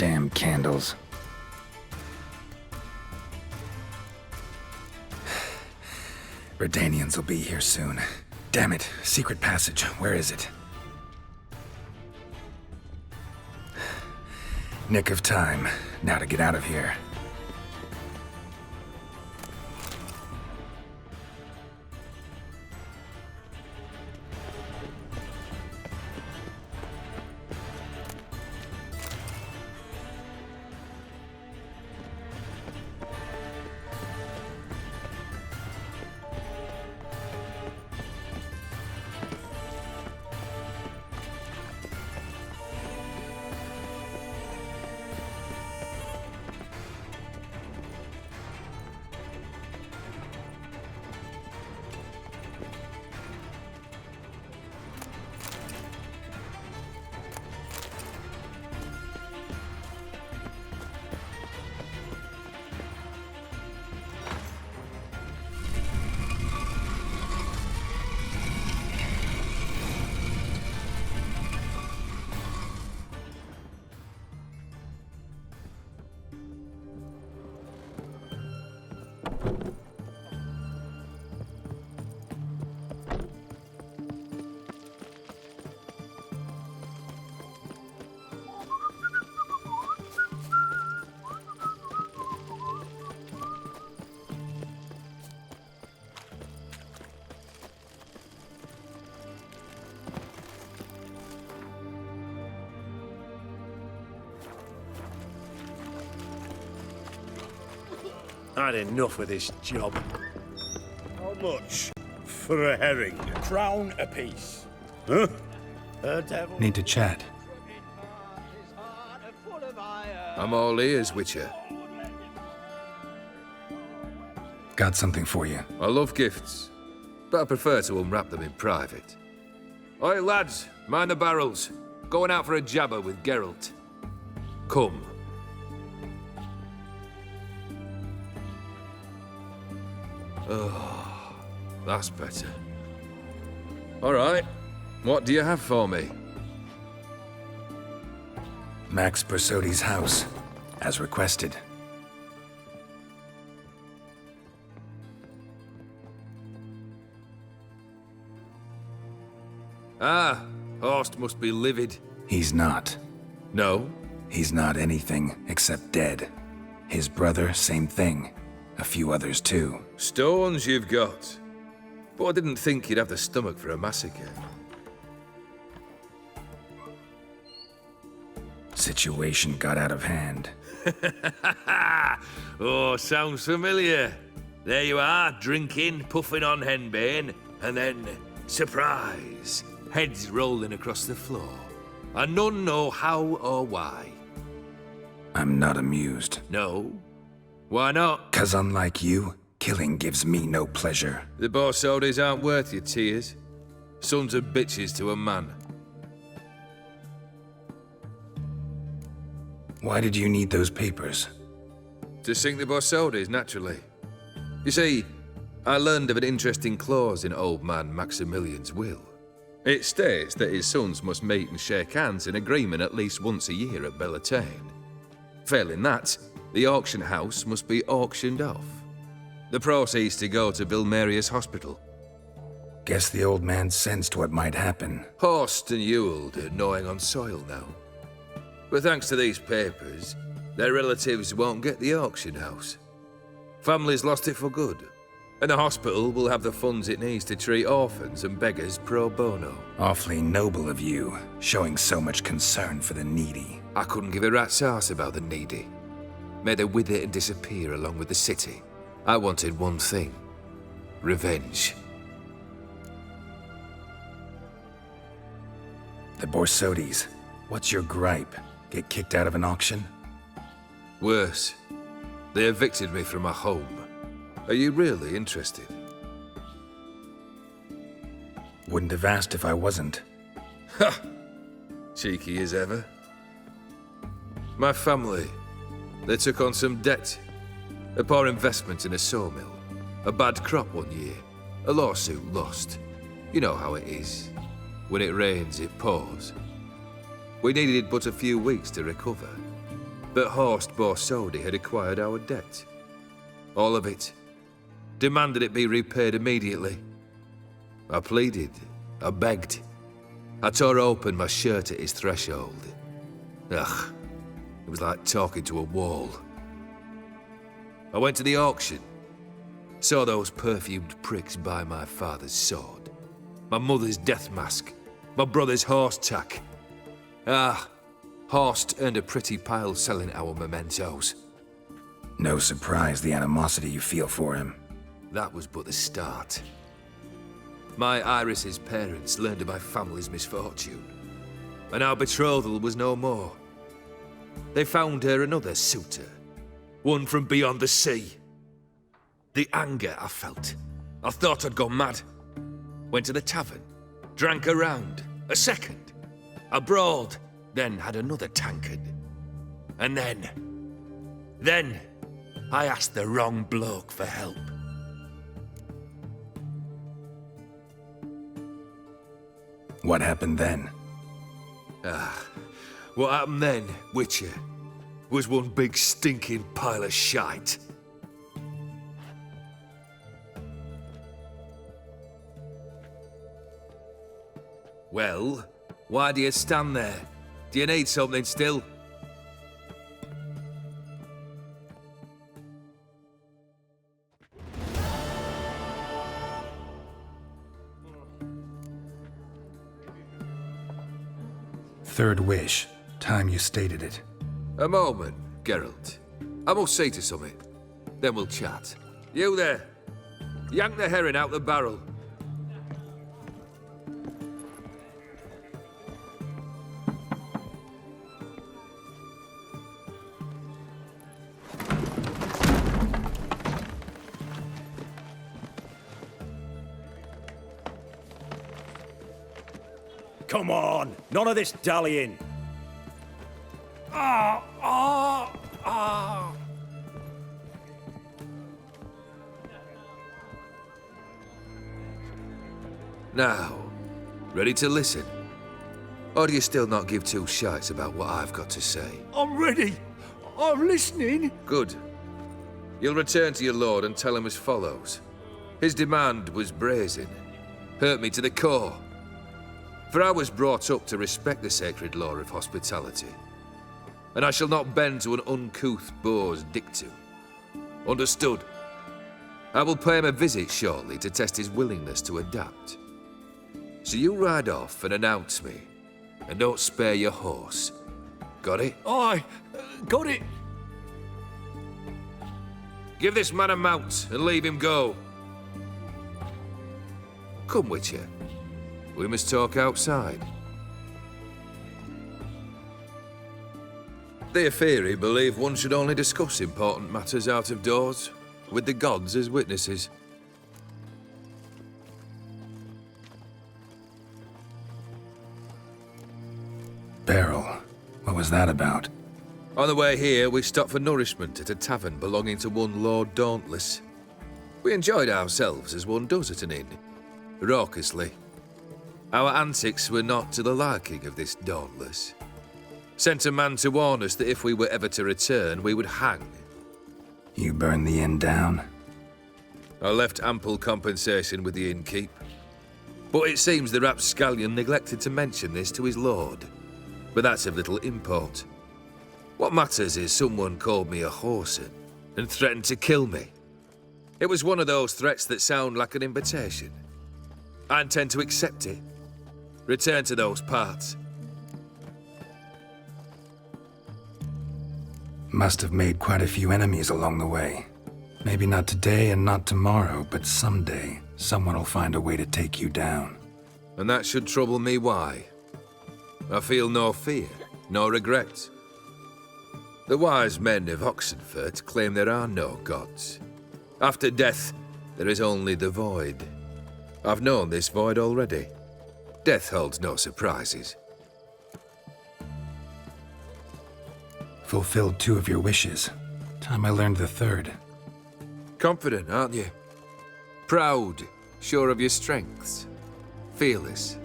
Damn candles. Redanians will be here soon. Damn it, secret passage, where is it? Nick of time, now to get out of here. I'd enough of this job. How much for a herring? Crown apiece. Huh? A devil? Need to chat. I'm all ears, Witcher. Got something for you. I love gifts, but I prefer to unwrap them in private. Oi, lads, mind the barrels. Going out for a jabber with Geralt. Come. Oh, that's better. All right, what do you have for me? Max Bersodi's house, as requested. Ah, Horst must be livid. He's not. No? He's not anything except dead. His brother, same thing. A few others too. Stones you've got. But I didn't think you'd have the stomach for a massacre. Situation got out of hand. Oh, sounds familiar. There you are, drinking, puffing on henbane, and then, surprise, heads rolling across the floor. And none know how or why. I'm not amused. No? Why not? 'Cause unlike you, killing gives me no pleasure. The Borsodis aren't worth your tears. Sons of bitches to a man. Why did you need those papers? To sink the Borsodis, naturally. You see, I learned of an interesting clause in old man Maximilian's will. It states that his sons must meet and shake hands in agreement at least once a year at Bellatane. Failing that, the auction house must be auctioned off. The proceeds to go to Vilmeria's hospital. Guess the old man sensed what might happen. Horst and Ewald are gnawing on soil now. But thanks to these papers, their relatives won't get the auction house. Families lost it for good, and the hospital will have the funds it needs to treat orphans and beggars pro bono. Awfully noble of you, showing so much concern for the needy. I couldn't give a rat's ass about the needy. May they wither and disappear along with the city. I wanted one thing. Revenge. The Borsodis. What's your gripe? Get kicked out of an auction? Worse. They evicted me from my home. Are you really interested? Wouldn't have asked if I wasn't. Ha! Cheeky as ever. My family, they took on some debt. A poor investment in a sawmill. A bad crop one year. A lawsuit lost. You know how it is. When it rains, it pours. We needed but a few weeks to recover. that Horst Borsodi had acquired our debt. All of it. Demanded it be repaid immediately. I pleaded. I begged. I tore open my shirt at his threshold. Ugh. It was like talking to a wall. I went to the auction. Saw those perfumed pricks buy my father's sword. My mother's death mask. My brother's horse tack. Horst earned a pretty pile selling our mementos. No surprise the animosity you feel for him. That was but the start. My Iris's parents learned of my family's misfortune, and our betrothal was no more. They found her another suitor, one from beyond the sea. The anger I felt. I thought I'd gone mad. Went to the tavern, drank a round, a second. I brawled, then had another tankard. And then I asked the wrong bloke for help. What happened then? What happened then, Witcher, was one big stinking pile of shite. Well, why do you stand there? Do you need something still? Third wish. Time you stated it. A moment, Geralt. I must say to something. Then we'll chat. You there. Yank the herring out the barrel. Come on, none of this dallying. Now, ready to listen? Or do you still not give two shites about what I've got to say? I'm ready. I'm listening. Good. You'll return to your lord and tell him as follows. His demand was brazen. Hurt me to the core. For I was brought up to respect the sacred law of hospitality, and I shall not bend to an uncouth boor's dictum. Understood? I will pay him a visit shortly to test his willingness to adapt. So you ride off and announce me, and don't spare your horse. Got it? Aye, got it. Give this man a mount and leave him go. Come, Witcher. We must talk outside. The Aetheri believe one should only discuss important matters out of doors, with the gods as witnesses. Beryl, what was that about? On the way here, we stopped for nourishment at a tavern belonging to one Lord Dauntless. We enjoyed ourselves as one does at an inn, raucously. Our antics were not to the liking of this Dauntless. Sent a man to warn us that if we were ever to return, we would hang. You burned the inn down? I left ample compensation with the innkeep. But it seems the rapscallion neglected to mention this to his lord. But that's of little import. What matters is someone called me a whoreson and threatened to kill me. It was one of those threats that sound like an invitation. I intend to accept it. Return to those parts. Must have made quite a few enemies along the way. Maybe not today and not tomorrow, but someday, someone will find a way to take you down. And that should trouble me why? I feel no fear, no regret. The wise men of Oxenfurt claim there are no gods. After death, there is only the void. I've known this void already. Death holds no surprises. Fulfilled 2 of your wishes. Time I learned the 3rd. Confident, aren't you? Proud, sure of your strengths. Fearless.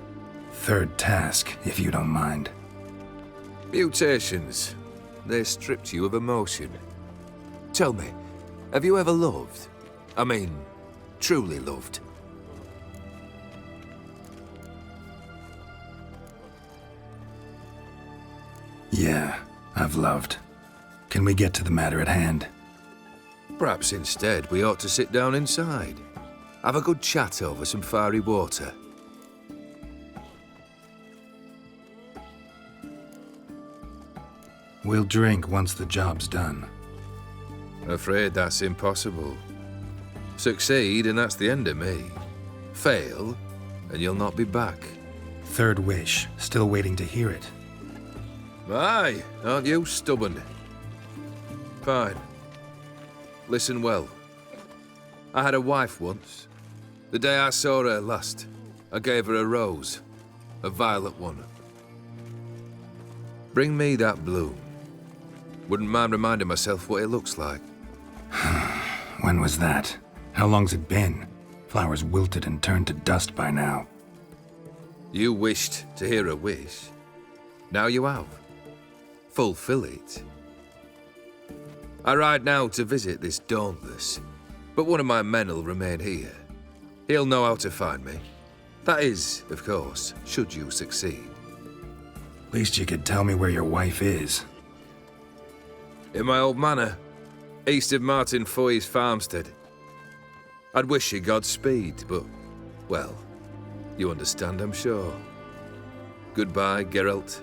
3rd task, if you don't mind. Mutations. they stripped you of emotion. Tell me, have you ever loved? I mean, truly loved? Yeah, I've loved. Can we get to the matter at hand? Perhaps instead we ought to sit down inside. Have a good chat over some fiery water. We'll drink once the job's done. Afraid that's impossible. Succeed and that's the end of me. Fail and you'll not be back. Third wish, still waiting to hear it. Aye, aren't you stubborn? Fine. Listen well. I had a wife once. The day I saw her last, I gave her a rose. A violet one. Bring me that bloom. Wouldn't mind reminding myself what it looks like. When was that? How long's it been? Flowers wilted and turned to dust by now. You wished to hear a wish. Now you have. Fulfill it. I ride now to visit this Dauntless, but one of my men will remain here. He'll know how to find me. That is, of course, should you succeed. Least you could tell me where your wife is. In my old manor, east of Martin Foy's farmstead. I'd wish you Godspeed, but, well, you understand, I'm sure. Goodbye, Geralt.